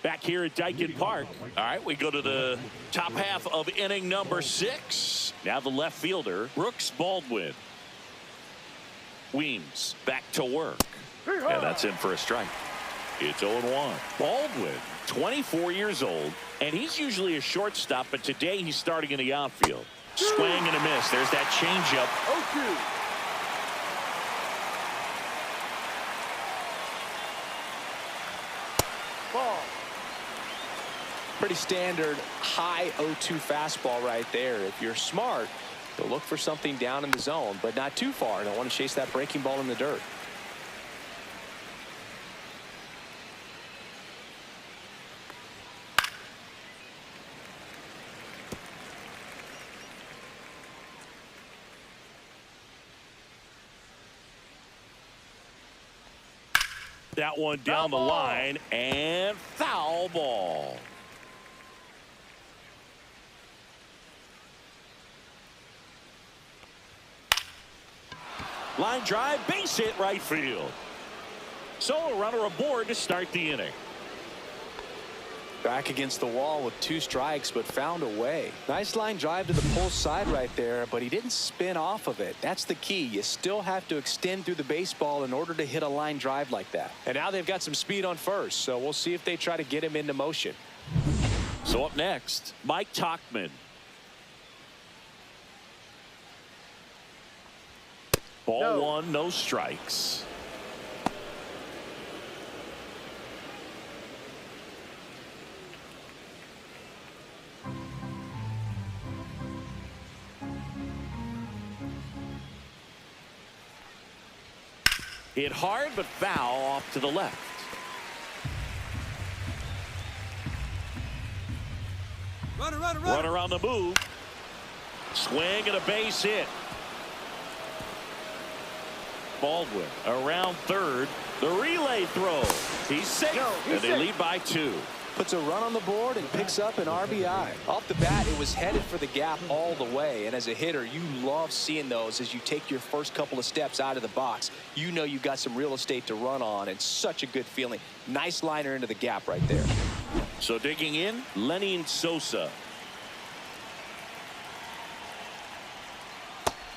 Back here at Dyken Park. All right, we go to the top half of inning number 6. Now the left fielder, Brooks Baldwin. Weems back to work. And that's in for a strike. It's 0-1. Baldwin, 24 years old, and he's usually a shortstop, but today he's starting in the outfield. Swing and a miss. There's that changeup. 0-2. Ball. Pretty standard high 0-2 fastball right there. If you're smart, you'll look for something down in the zone, but not too far. Don't want to chase that breaking ball in the dirt. That one down the line, and foul ball. Line drive, base hit right field. So a runner aboard to start the inning. Back against the wall with 2 strikes, but found a way. Nice line drive to the pull side right there, but he didn't spin off of it. That's the key. You still have to extend through the baseball in order to hit a line drive like that. And now they've got some speed on first, so we'll see if they try to get him into motion. So up next, Mike Tauchman. Ball 1, no strikes. Hit hard, but foul off to the left. Runner on the move. Swing and a base hit. Baldwin around third. The relay throw. He's safe. And they lead by 2. Puts a run on the board and picks up an RBI. Off the bat, it was headed for the gap all the way. And as a hitter, you love seeing those as you take your first couple of steps out of the box. You know you've got some real estate to run on, and such a good feeling. Nice liner into the gap right there. So digging in, Lenny Sosa.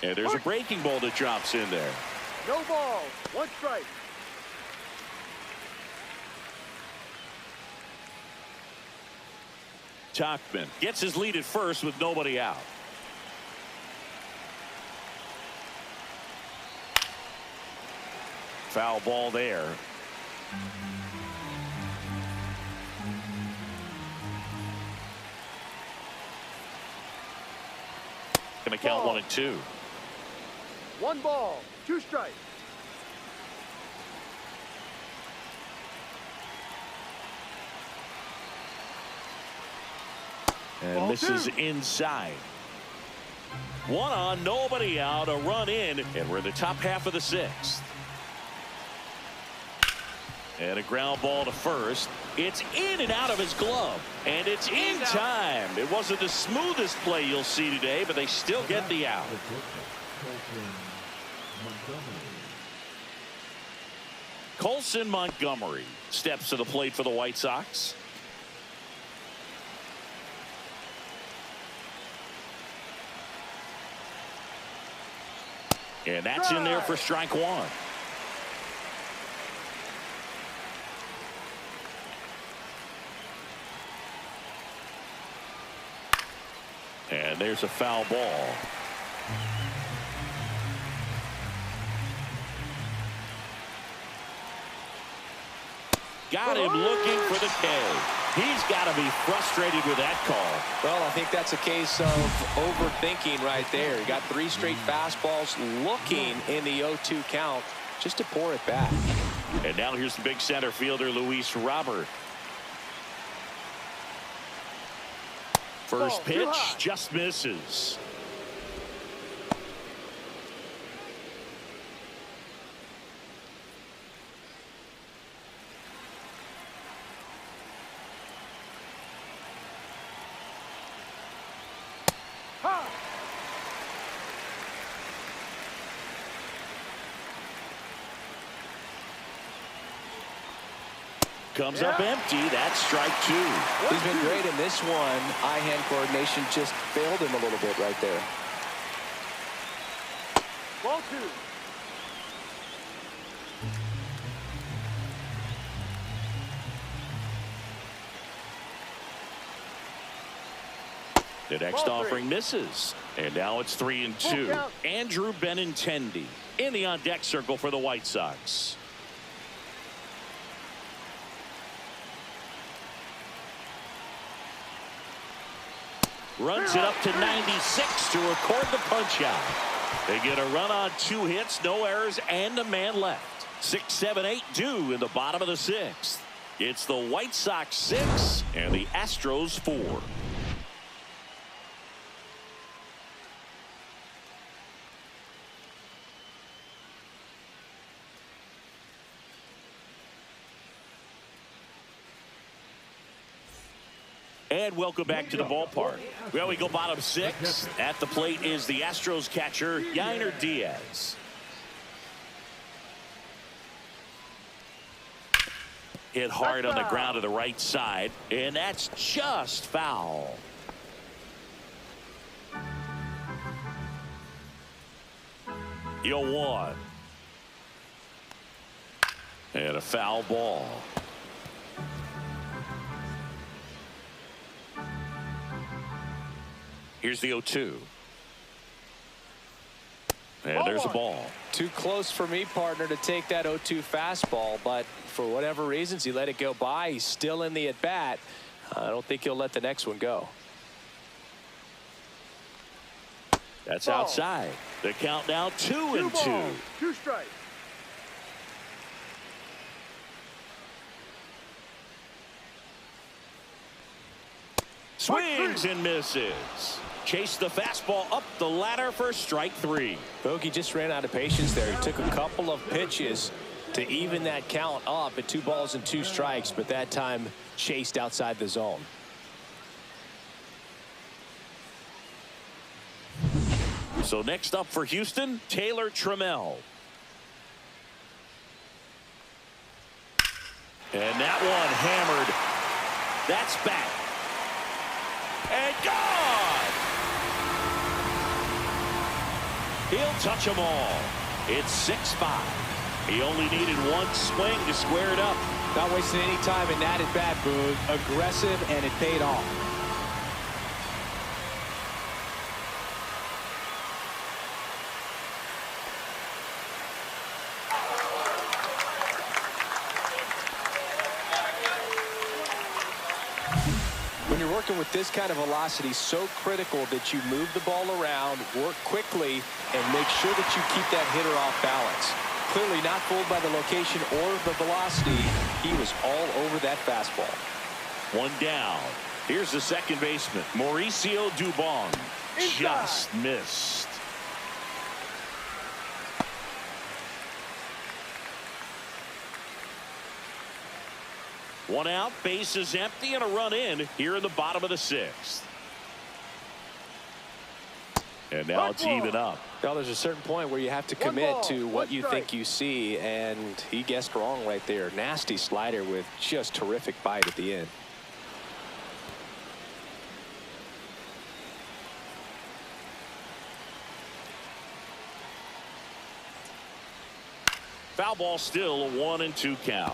And there's a breaking ball that drops in there. No ball. 1 strike. Tauchman gets his lead at first with nobody out. Foul ball there. Gonna count 1 and 2. 1 ball. 2 strikes. And this is inside. 1 on, nobody out, a run in, and we're in the top half of the 6th. And a ground ball to first. It's in and out of his glove, and it's in time. It wasn't the smoothest play you'll see today, but they still get the out. Colson Montgomery steps to the plate for the White Sox. And that's in there for strike 1. And there's a foul ball. Got him looking for the K. He's got to be frustrated with that call. Well, I think that's a case of overthinking right there. He got 3 straight fastballs looking in the 0-2 count just to pour it back. And now here's the big center fielder, Luis Robert. First pitch just misses. Comes up empty. That's strike 2. He's been great in this one. Eye-hand coordination just failed him a little bit right there. Ball 2. The next Ball three. offering misses. And now it's 3-2. count. Andrew Benintendi in the on-deck circle for the White Sox. Runs it up to 96 to record the punch out. They get a run on 2 hits, no errors, and a man left. 6, 7, 8 due in the bottom of the 6th. It's the White Sox 6 and the Astros 4. And welcome back to the ballpark. Well, we go bottom 6. At the plate is the Astros catcher, Yainer Diaz. Hit hard on the ground to the right side, and that's just foul. You'll 1. And a foul ball. Here's the 0-2. And there's a ball. Too close for me, partner, to take that 0-2 fastball, but for whatever reasons, he let it go by. He's still in the at-bat. I don't think he'll let the next one go. That's outside. The count now 2-2. 2 strikes. Swings and misses. Chase the fastball up the ladder for strike 3. Bogey just ran out of patience there. He took a couple of pitches to even that count up at 2 balls and 2 strikes, but that time chased outside the zone. So next up for Houston, Taylor Trammell. And that one hammered. That's back. And gone! He'll touch them all. It's 6-5. He only needed 1 swing to square it up. Not wasting any time in that at bat, Boog. Aggressive, and it paid off. When you're working with this kind of velocity, so critical that you move the ball around, work quickly, and make sure that you keep that hitter off balance. Clearly not fooled by the location or the velocity. He was all over that fastball. 1 down. Here's the second baseman, Mauricio Dubon. Just missed. One out, base is empty, and a run in here in the bottom of the 6th. And now it's even up. Well, there's a certain point where you have to commit to what you think you see, and he guessed wrong right there. Nasty slider with just terrific bite at the end. Foul ball, still a 1-2 count.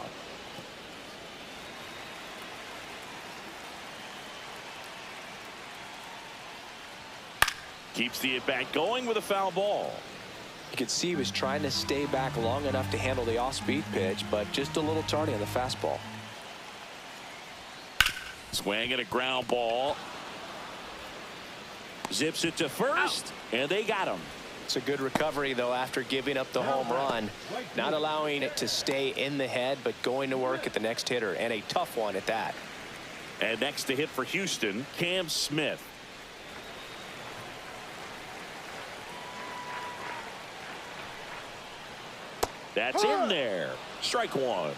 Keeps the at-bat going with a foul ball. You could see he was trying to stay back long enough to handle the off-speed pitch, but just a little tardy on the fastball. Swing and a ground ball. Zips it to first, and they got him. It's a good recovery, though, after giving up the home run. Not allowing it to stay in the head, but going to work at the next hitter, and a tough one at that. And next to hit for Houston, Cam Smith. That's in there. Strike 1.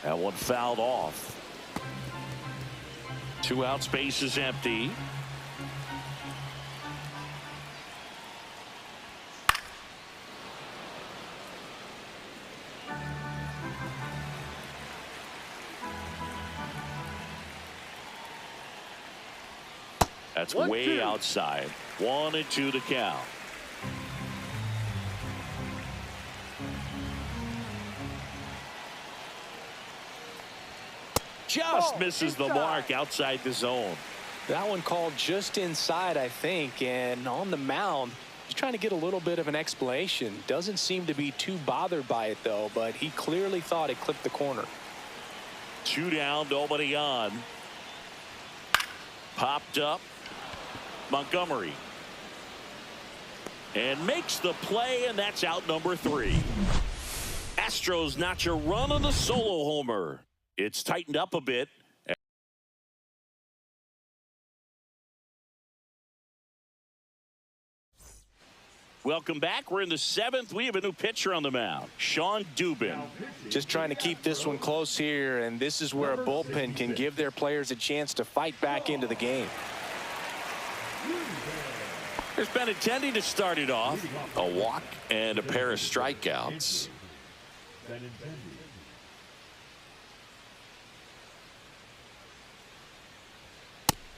That one fouled off. 2 outs, base is empty. That's way outside. 1-2 to count. just Ball misses the inside. mark outside the zone. That one called just inside, I think, and on the mound, he's trying to get a little bit of an explanation. Doesn't seem to be too bothered by it, though, but he clearly thought it clipped the corner. 2 down, nobody on. Popped up. Montgomery. And makes the play, and that's out number 3. Astros notch a run on the solo homer. It's tightened up a bit. Welcome back. We're in the 7th. We have a new pitcher on the mound, Sean Dubin. Just trying to keep this one close here, and this is where a bullpen can give their players a chance to fight back into the game. There's Benintendi to start it off. A walk and a pair of strikeouts.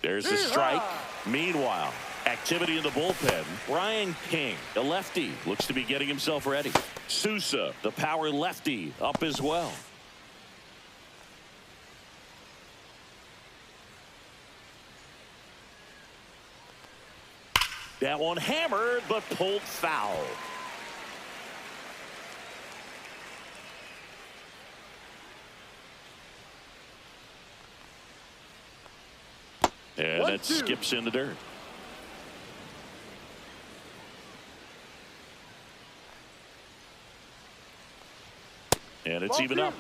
There's the strike. Meanwhile, activity in the bullpen. Ryan King, the lefty, looks to be getting himself ready. Sousa, the power lefty, up as well. That one hammered, but pulled foul. And 1-2. that skips in the dirt. And it's even up.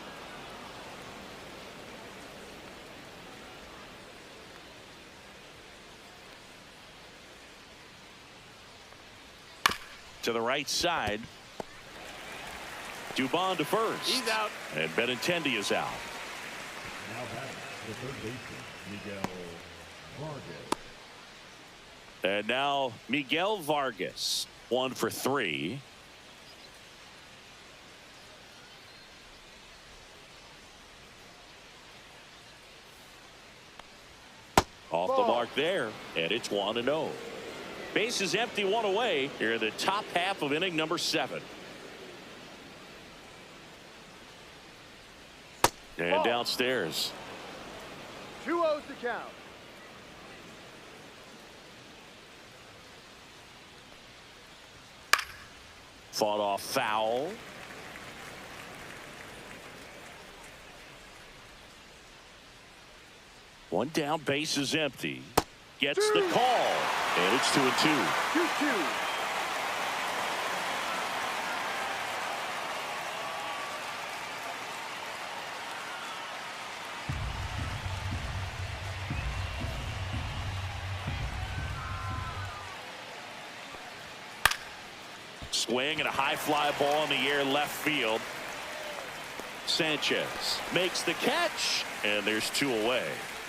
To the right side. Dubon to first. He's out. And Benintendi is out. Now batting the third baseman, Miguel Vargas. And now Miguel Vargas, 1 for 3. Off the mark there, and it's 1-0. Base is empty, 1 away. Here in the top half of inning number 7. And downstairs. 2-0's the count. Fought off foul. One down, base is empty. Gets the call. And it's 2-2. 2-2. Swing and a high fly ball in the air left field. Sanchez makes the catch, and there's 2 away.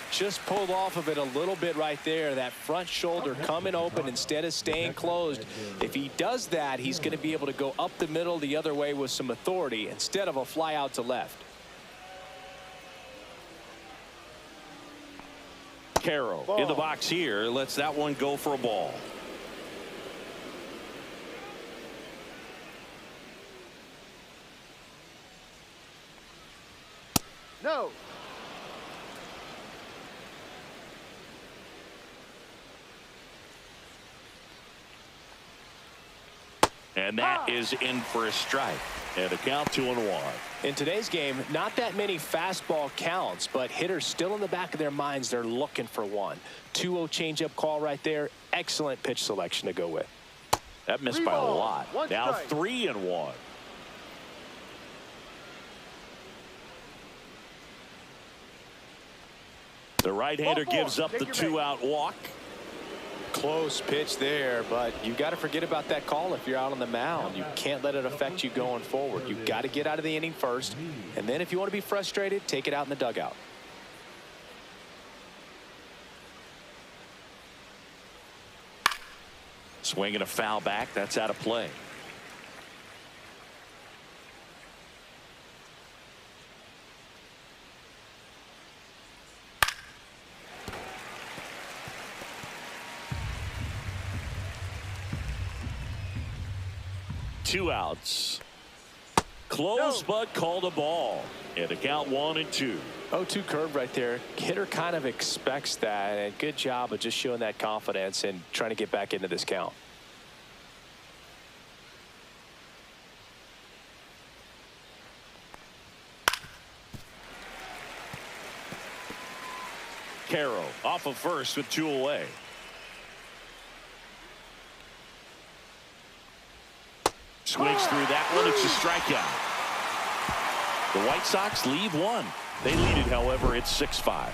Just pulled off of it a little bit right there. That front shoulder coming open instead of staying closed. If he does that, he's going to be able to go up the middle the other way with some authority instead of a fly out to left. Carroll in the box here. Lets that one go for a ball. No. And that is in for a strike. And a count 2-1. In today's game, not that many fastball counts, but hitters still in the back of their minds, they're looking for one. 2-0 changeup call right there. Excellent pitch selection to go with. That missed 3 by a balls, lot. 1 Now strike. 3-1. The right-hander gives up the 2-out walk. Close pitch there, but you got to forget about that call if you're out on the mound. You can't let it affect you going forward. You've got to get out of the inning first, and then if you want to be frustrated, take it out in the dugout. Swinging a foul back. That's out of play. Two outs. close, No. but called a ball. And the count 1-2. 0-2 curve right there. Hitter kind of expects that, and good job of just showing that confidence and trying to get back into this count. Caro off of first with 2 away. Swings through that one. It's a strikeout. The White Sox leave 1. They lead it, however, it's 6-5.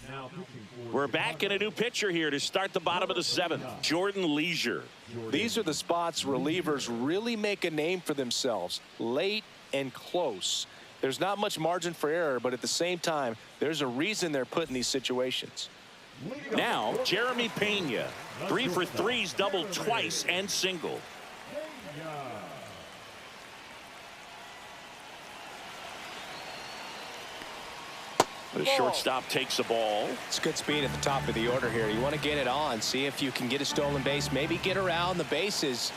Now pitching for We're back in a new pitcher here to start the bottom of the 7th. Jordan Leisure. These are the spots relievers really make a name for themselves. Late and close. There's not much margin for error, but at the same time, there's a reason they're put in these situations. Now, Jeremy Pena. 3 for 3's doubled twice and single. The shortstop takes the ball. It's good speed at the top of the order here. You want to get it on, see if you can get a stolen base, maybe get around the bases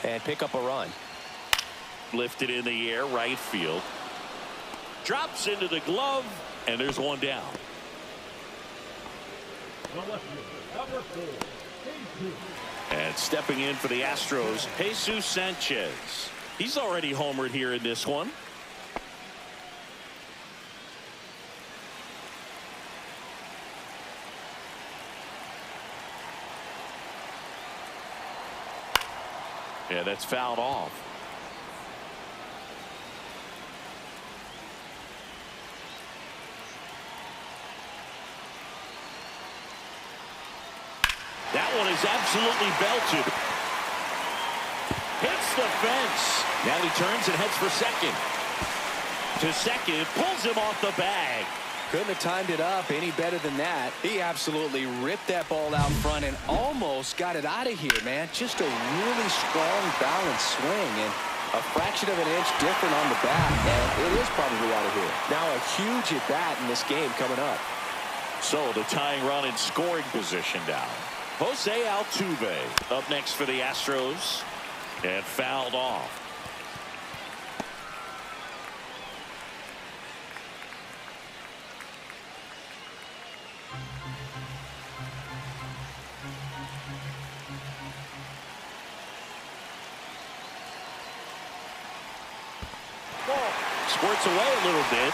and pick up a run. Lifted in the air, right field. Drops into the glove, and there's one down. the left fielder, number 4, Jesus. And stepping in for the Astros, Jesus Sanchez. He's already homered here in this one. Yeah, that's fouled off. That one is absolutely belted. Hits the fence. Now he turns and heads for second. To second, pulls him off the bag. Couldn't have timed it up any better than that. He absolutely ripped that ball out front and almost got it out of here, man. Just a really strong, balanced swing, and a fraction of an inch different on the bat, and it is probably out of here. Now a huge at bat in this game coming up. So the tying run in scoring position down. Jose Altuve up next for the Astros, and fouled off. Squirts away a little bit.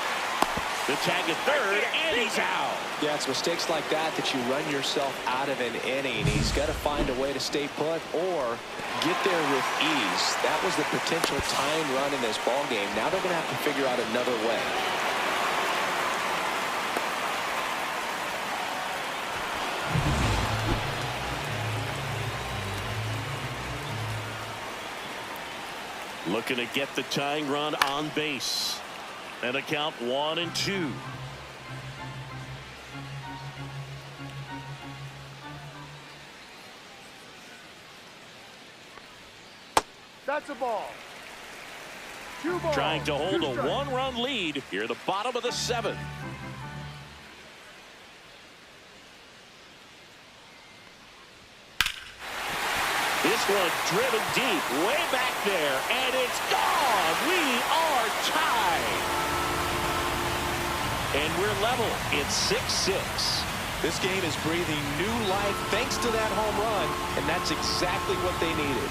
The tag at third, and he's out. Yeah, it's mistakes like that that you run yourself out of an inning. He's got to find a way to stay put or get there with ease. That was the potential tying run in this ball game. Now they're going to have to figure out another way. Looking to get the tying run on base. And a count 1-2. That's a ball. 2 balls. Trying to hold 2 a strikes. 1-run lead here at the bottom of the 7th. This one driven deep, way back there, and it's gone. We are tied. And we're level. It's 6-6. This game is breathing new life thanks to that home run, and that's exactly what they needed.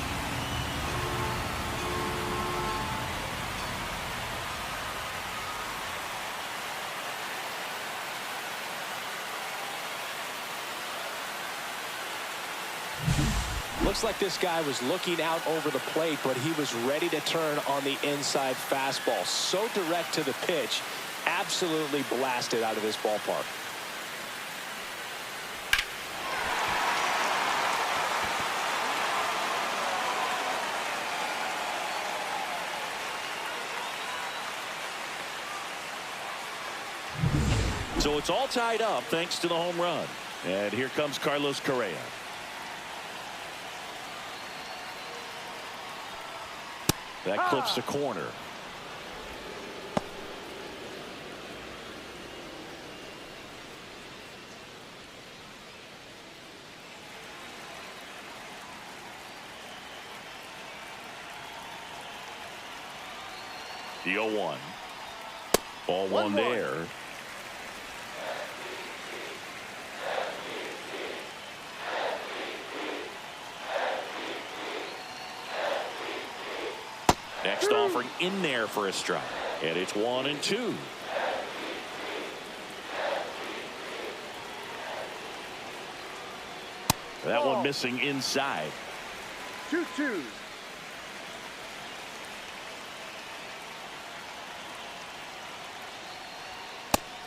Looks like this guy was looking out over the plate, but he was ready to turn on the inside fastball. So direct to the pitch, absolutely blasted out of this ballpark. So it's all tied up thanks to the home run. And here comes Carlos Correa. That clips the corner. The 0-1. Ball one there. Next offering in there for a strike. And it's 1-2. That one missing inside. 2-2.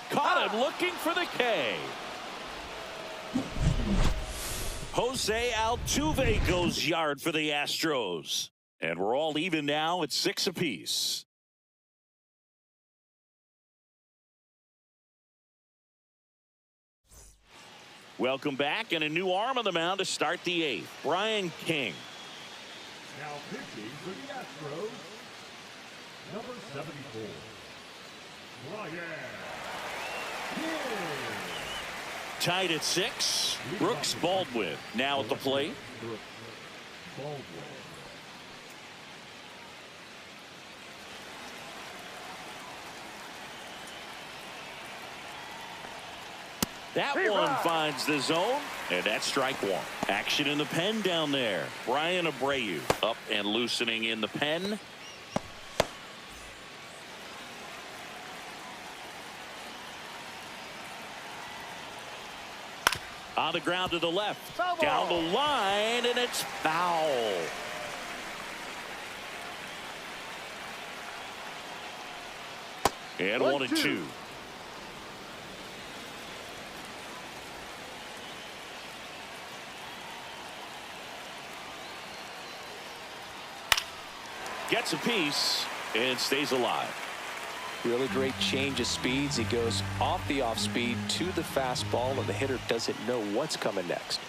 Caught him looking for the K. Jose Altuve goes yard for the Astros. And we're all even now at 6 apiece. Welcome back, and a new arm on the mound to start the 8th. Brian King. Now pitching for the Astros, number 74, Brian King. Tied at 6. Brooks Baldwin now at the plate. Baldwin. That one finds the zone, and that's strike 1. Action in the pen down there. Brian Abreu up and loosening in the pen. On the ground to the left. Foul Down ball. the line, and it's foul. And 1-2. Gets a piece and stays alive. Really great change of speeds. He goes off the off speed to the fastball, and the hitter doesn't know what's coming next.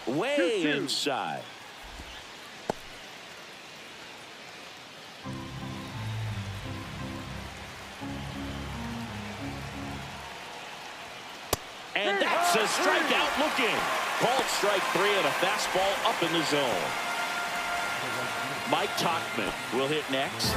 Way inside. And that's a strikeout looking. Called strike 3 and a fastball up in the zone. Mike Tauchman will hit next.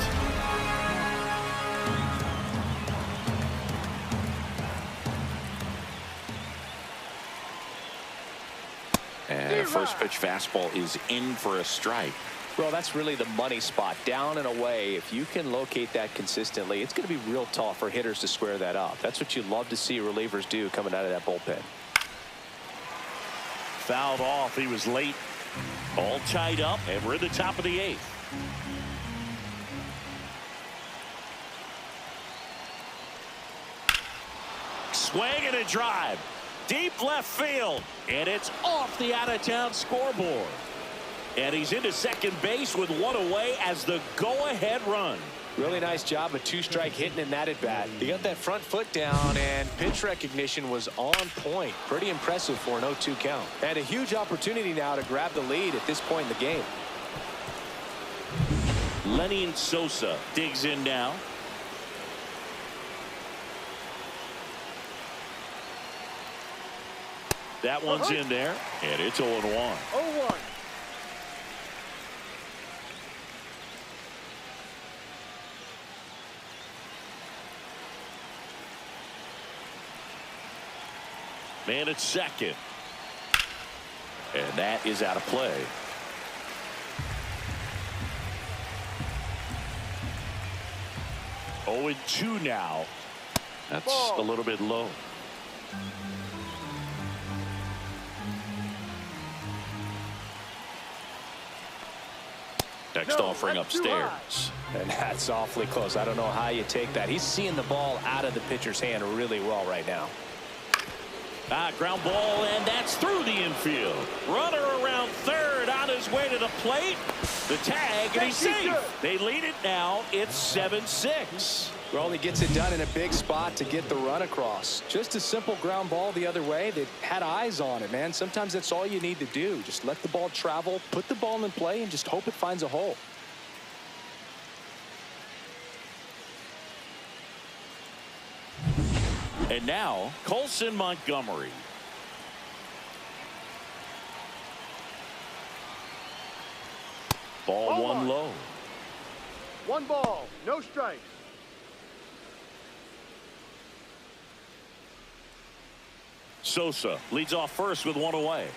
And a first pitch fastball is in for a strike. Well, that's really the money spot. Down and away. If you can locate that consistently, it's going to be real tough for hitters to square that up. That's what you love to see relievers do coming out of that bullpen. Fouled off. He was late. All tied up, and we're at the top of the 8th. Swing and a drive. Deep left field. And it's off the out-of-town scoreboard. And he's into second base with 1 away as the go-ahead run. Really nice job of 2-strike hitting in that at-bat. He got that front foot down, and pitch recognition was on point. Pretty impressive for an 0-2 count. And a huge opportunity now to grab the lead at this point in the game. Lenny Sosa digs in now. That one's in there, and it's 0-1. 0-1. Man at second. And that is out of play. Oh, and 2 now. That's a little bit low. Next offering upstairs. And that's awfully close. I don't know how you take that. He's seeing the ball out of the pitcher's hand really well right now. Ground ball, and that's through the infield. Runner around third on his way to the plate. The tag, and he's safe. They lead it now. It's 7-6. Well, he gets it done in a big spot to get the run across. Just a simple ground ball the other way. They had eyes on it, man. Sometimes that's all you need to do. Just let the ball travel, put the ball in play, and just hope it finds a hole. And now, Colson Montgomery. Ball 1 low. 1 ball, no strikes. Sosa leads off first with one away.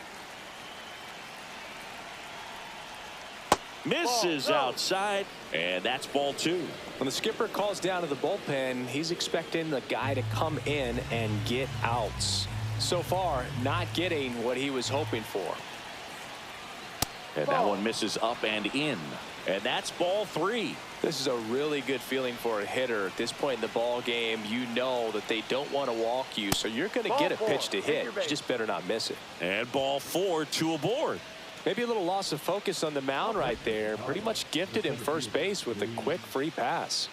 Misses outside, and that's ball 2. When the skipper calls down to the bullpen, he's expecting the guy to come in and get outs. So far, not getting what he was hoping for. And that one misses up and in. And that's ball 3. This is a really good feeling for a hitter. At this point in the ball game, you know that they don't want to walk you, so you're going to get a pitch to hit. You just better not miss it. And ball 4, 2 aboard. Maybe a little loss of focus on the mound right there. Pretty much gifted him first base with a quick free pass.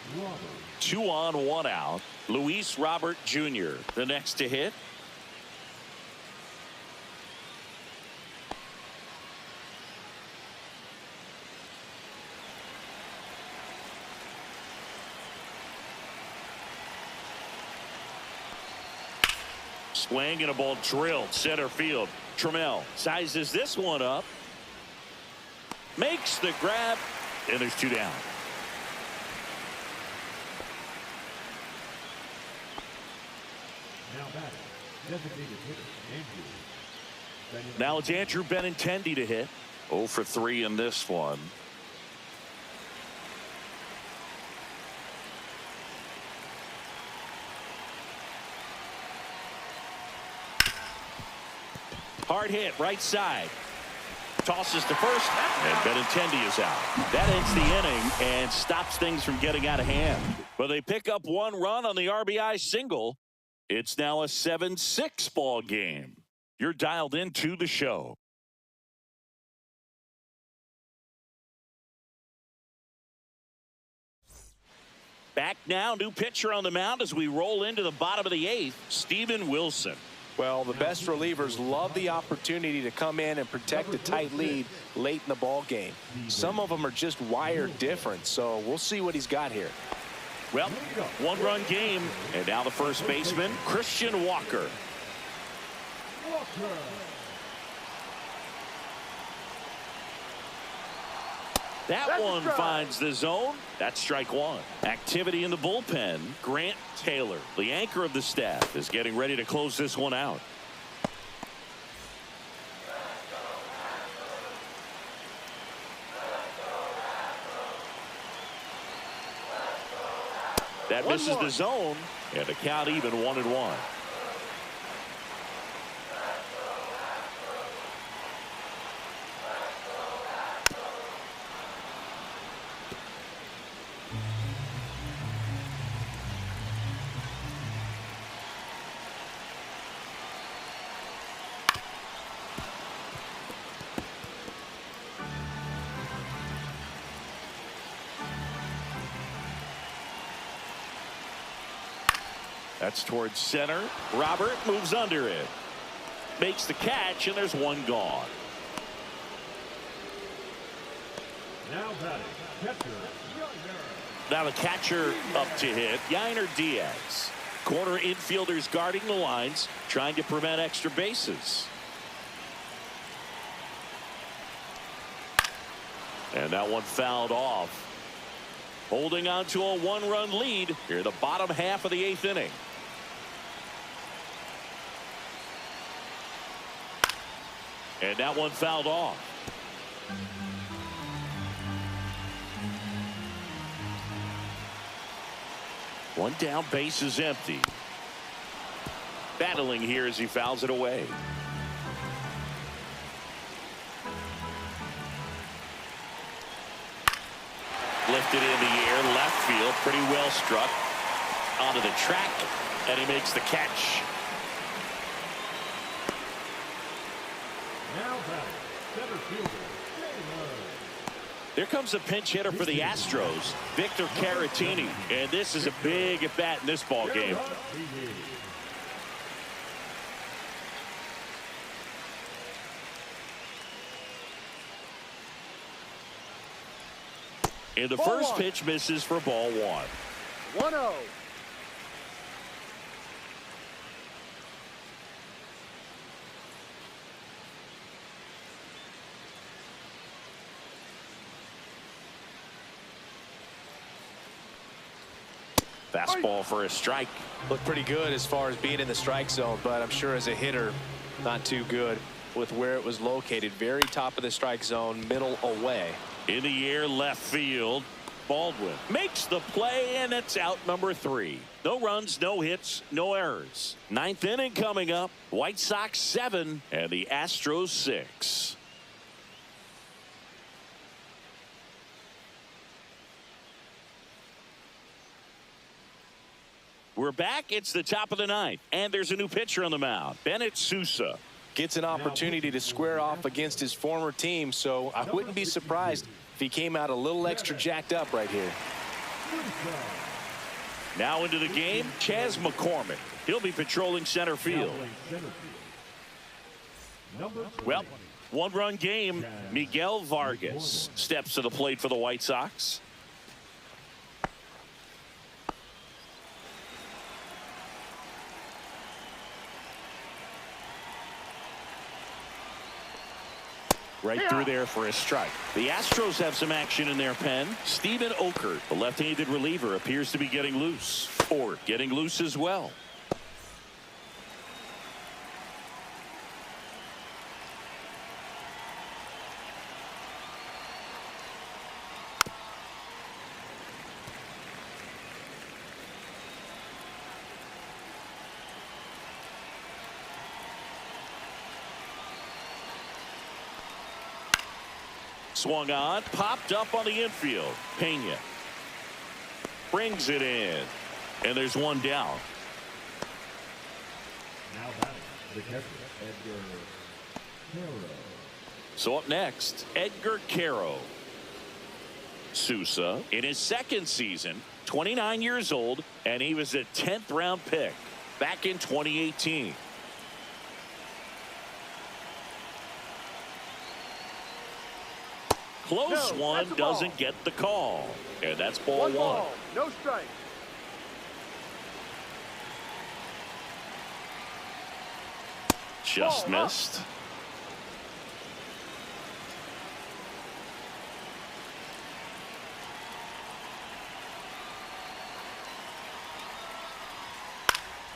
2 on, 1 out. Luis Robert Jr. the next to hit. Swing and a ball drilled center field. Trammell sizes this one up. Makes the grab, and there's 2 down. Now batting, designated hitter, Andrew. Now it's Andrew Benintendi to hit. 0 for 3 in this one. Hard hit, right side. Tosses to first, and Benintendi is out. That ends the inning and stops things from getting out of hand. But they pick up 1 run on the RBI single. It's now a 7-6 ball game. You're dialed into the show. Back now, new pitcher on the mound as we roll into the bottom of the 8th, Steven Wilson. Well, the best relievers love the opportunity to come in and protect a tight lead late in the ball game. Some of them are just wired different, so we'll see what he's got here. Well, 1-run game, and now the first baseman, Christian Walker. That one finds the zone. That's strike 1. Activity in the bullpen. Grant Taylor, the anchor of the staff, is getting ready to close this one out. That misses the zone, and the count even 1-1. That's towards center. Robert moves under it. Makes the catch, and there's 1 gone. Now batting, catcher, Now the catcher up to hit, Yainer Diaz. Corner infielders guarding the lines, trying to prevent extra bases. And that one fouled off. Holding on to a 1-run lead here in the bottom half of the 8th inning. And that one fouled off. One down, base is empty. Battling here as he fouls it away. Lifted in the air, left field, pretty well struck. Onto the track, and he makes the catch. now batting, center fielder, Taylor. There comes a pinch hitter for the Astros, Victor Caratini, and this is a big at bat in this ball game. And the first pitch misses for ball 1. 1-0. Fastball for a strike. Looked pretty good as far as being in the strike zone, but I'm sure as a hitter, not too good with where it was located. Very top of the strike zone, middle away. In the air, left field. Baldwin makes the play, and it's out number 3. No runs, no hits, no errors. 9th inning coming up. White Sox 7 and the Astros 6. We're back. It's the top of the 9th, and there's a new pitcher on the mound. Bennett Sousa gets an opportunity to square off against his former team, so I wouldn't be surprised if he came out a little extra jacked up right here. Now into the game, Chas McCormick. He'll be patrolling center field. Well, one-run game. Miguel Vargas steps to the plate for the White Sox. Right through there for a strike. The Astros have some action in their pen. Steven Okert, the left-handed reliever, appears to be getting loose. Or getting loose as well. Swung on, popped up on the infield. Pena brings it in, and there's one down. Now batting, the catcher, Edgar Caro. So up next, Edgar Caro. Sousa in his second season, 29 years old, and he was a 10th round pick back in 2018. Close one, doesn't get the call. And that's ball one. No strike. Just missed.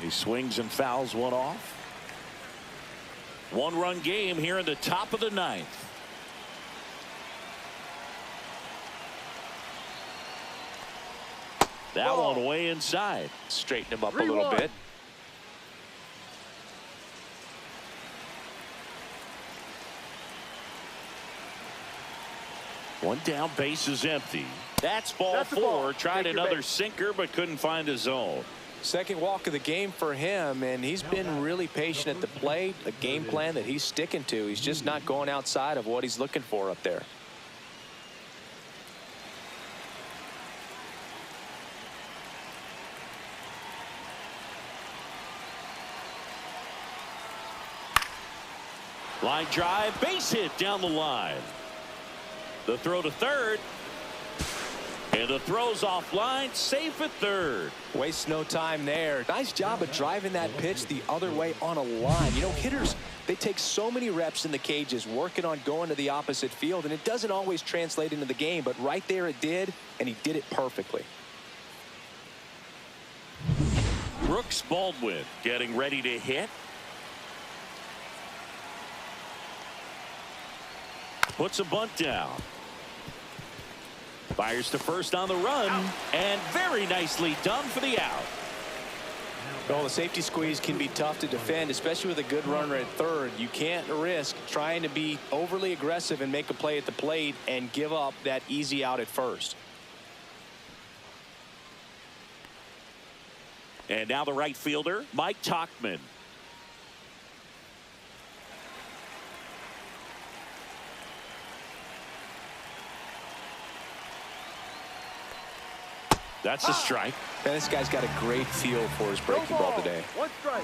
He swings and fouls one off. One-run game here in the top of the 9th. That one way inside. Straighten him up a little bit. One down, base is empty. That's ball 4. Tried another sinker, but couldn't find a zone. Second walk of the game for him, and he's been really patient at the plate. A game plan that he's sticking to. He's just not going outside of what he's looking for up there. Line drive, base hit down the line. The throw to third. And the throw's offline, safe at third. Wastes no time there. Nice job of driving that pitch the other way on a line. You know, hitters, they take so many reps in the cages working on going to the opposite field, and it doesn't always translate into the game, but right there it did, and he did it perfectly. Brooks Baldwin getting ready to hit. Puts a bunt down. Fires to first on the run, and very nicely done for the out. Well, the safety squeeze can be tough to defend, especially with a good runner at third. You can't risk trying to be overly aggressive and make a play at the plate and give up that easy out at first. And now the right fielder, Mike Tauchman. That's a strike. Man, this guy's got a great feel for his breaking ball today. One strike.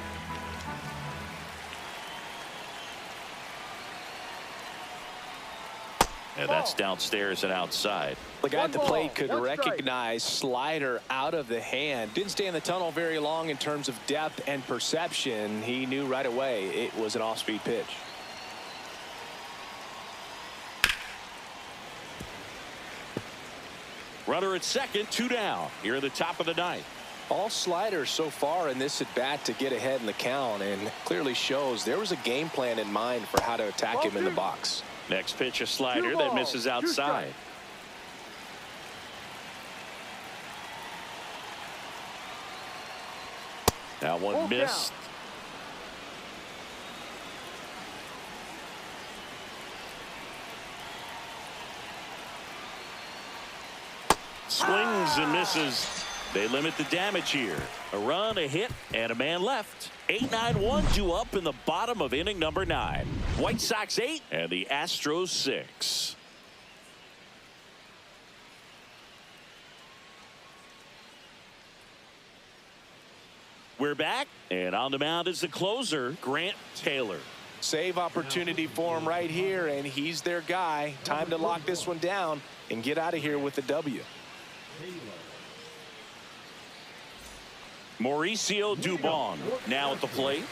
And that's downstairs and outside. The guy at the plate could recognize slider out of the hand. Didn't stay in the tunnel very long in terms of depth and perception. He knew right away it was an off-speed pitch. Runner at second, 2 down. Here at the top of the 9th. All sliders so far in this at bat to get ahead in the count, and clearly shows there was a game plan in mind for how to attack him in the box. Next pitch, a slider that misses outside. That one missed. Swings and misses. They limit the damage here. A run, a hit, and a man left. 8-9-1 due up in the bottom of inning number 9. White Sox 8 and the Astros 6. We're back, and on the mound is the closer, Grant Taylor. Save opportunity for him right here, and he's their guy. Time to lock this one down and get out of here with the W. Mauricio Dubon now at the plate.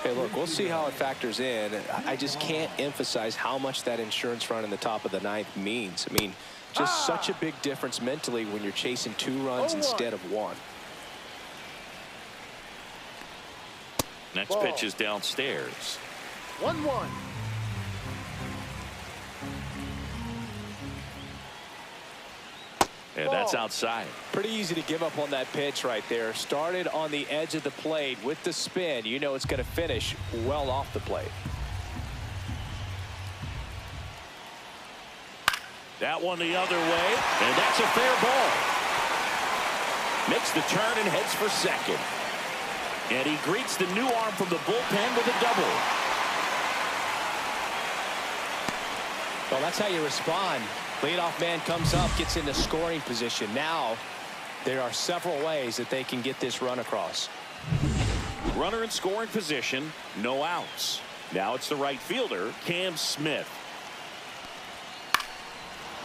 Hey, look, we'll see how it factors in. I just can't emphasize how much that insurance run in the top of the 9th means. I mean, just such a big difference mentally when you're chasing 2 runs instead of 1. Next pitch is downstairs. 1-1. And that's outside. Pretty easy to give up on that pitch right there. Started on the edge of the plate with the spin. You know it's going to finish well off the plate. That one the other way, and that's a fair ball. Makes the turn and heads for second. And he greets the new arm from the bullpen with a double. Well, that's how you respond. Leadoff man comes up, gets into scoring position. Now, there are several ways that they can get this run across. Runner in scoring position, no outs. Now it's the right fielder, Cam Smith.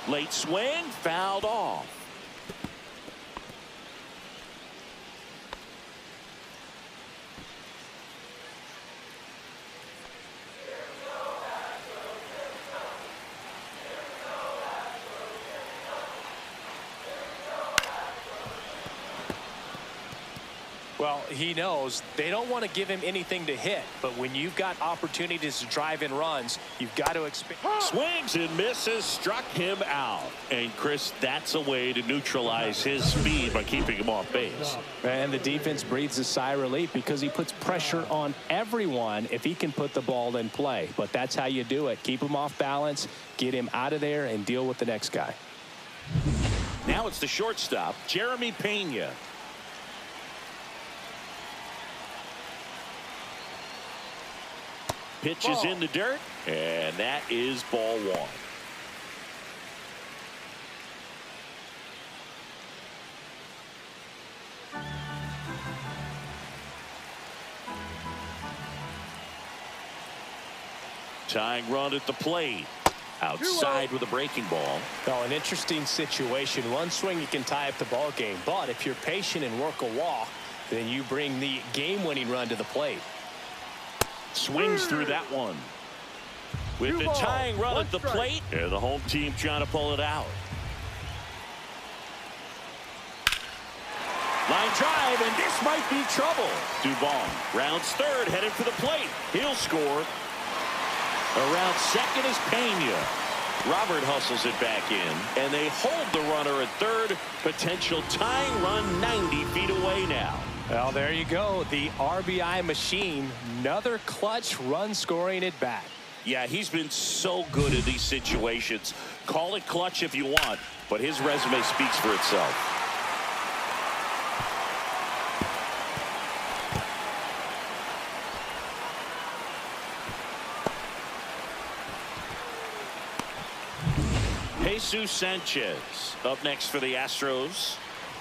Late swing, fouled off. Well, he knows they don't want to give him anything to hit, but when you've got opportunities to drive in runs, you've got to expect. Swings and misses, struck him out. And Chris, that's a way to neutralize his speed by keeping him off base. And the defense breathes a sigh of relief because he puts pressure on everyone if he can put the ball in play. But that's how you do it. Keep him off balance, get him out of there, and deal with the next guy. Now it's the shortstop, Jeremy Pena. Pitch is in the dirt, and that is ball 1. Tying run at the plate. Outside with a breaking ball. Oh, an interesting situation. One swing you can tie up the ball game, but if you're patient and work a walk, then you bring the game-winning run to the plate. Swings through that one. With the tying run at the plate, and the home team trying to pull it out. Line drive, and this might be trouble. Dubon rounds third, headed for the plate. He'll score. Around second is Pena. Robert hustles it back in, and they hold the runner at third. Potential tying run 90 feet away now. Well, there you go. The RBI machine. Another clutch run scoring at bat. Yeah, he's been so good in these situations. Call it clutch if you want, but his resume speaks for itself. Jesus Sanchez up next for the Astros.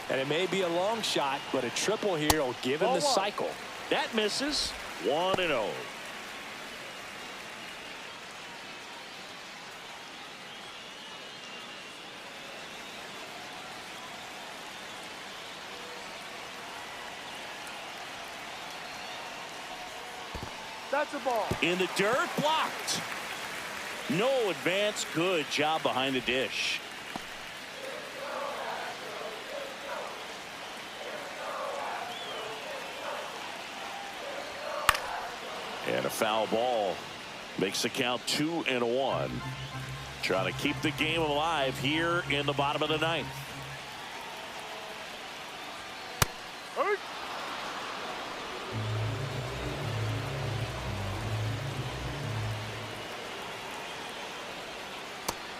And it may be a long shot, but a triple here will give him the cycle. That misses. 1-0. That's a ball. In the dirt, blocked. No advance. Good job behind the dish. And a foul ball makes the count 2-1. Trying to keep the game alive here in the bottom of the ninth.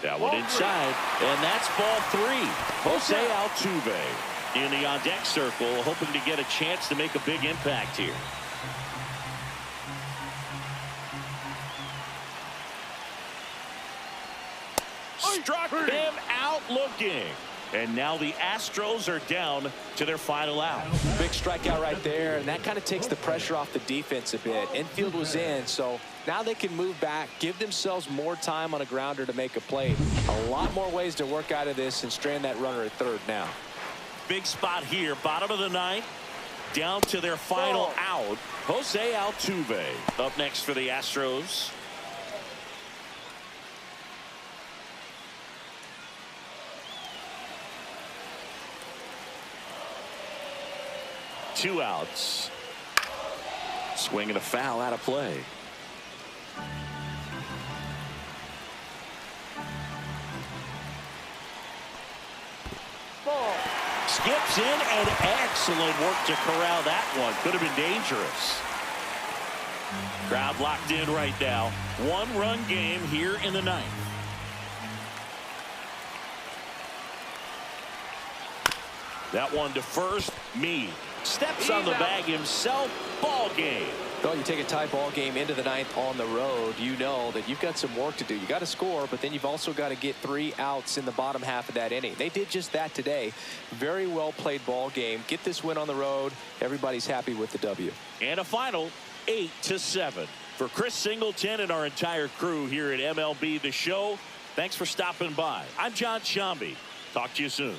That one inside, and that's ball 3. Jose Altuve in the on-deck circle, hoping to get a chance to make a big impact here. Struck him out looking. And now the Astros are down to their final out. Big strikeout right there, and that kind of takes the pressure off the defense a bit. Infield was in, so now they can move back, give themselves more time on a grounder to make a play. A lot more ways to work out of this and strand that runner at third now. Big spot here, bottom of the ninth, down to their final out. Jose Altuve up next for the Astros. Two outs. Swing and a foul out of play. Ball. Skips in, and excellent work to corral that one. Could have been dangerous. Crowd locked in right now. One-run game here in the ninth. That one to first. Meade steps on the bag himself. Ball game. Well, you take a tie ball game into the ninth on the road, you know that you've got some work to do. You got to score, but then you've also got to get 3 outs in the bottom half of that inning. They did just that today. Very well played ball game. Get this win on the road. Everybody's happy with the W. And a final 8-7. For Chris Singleton and our entire crew here at MLB The Show, thanks for stopping by. I'm John Shambi. Talk to you soon.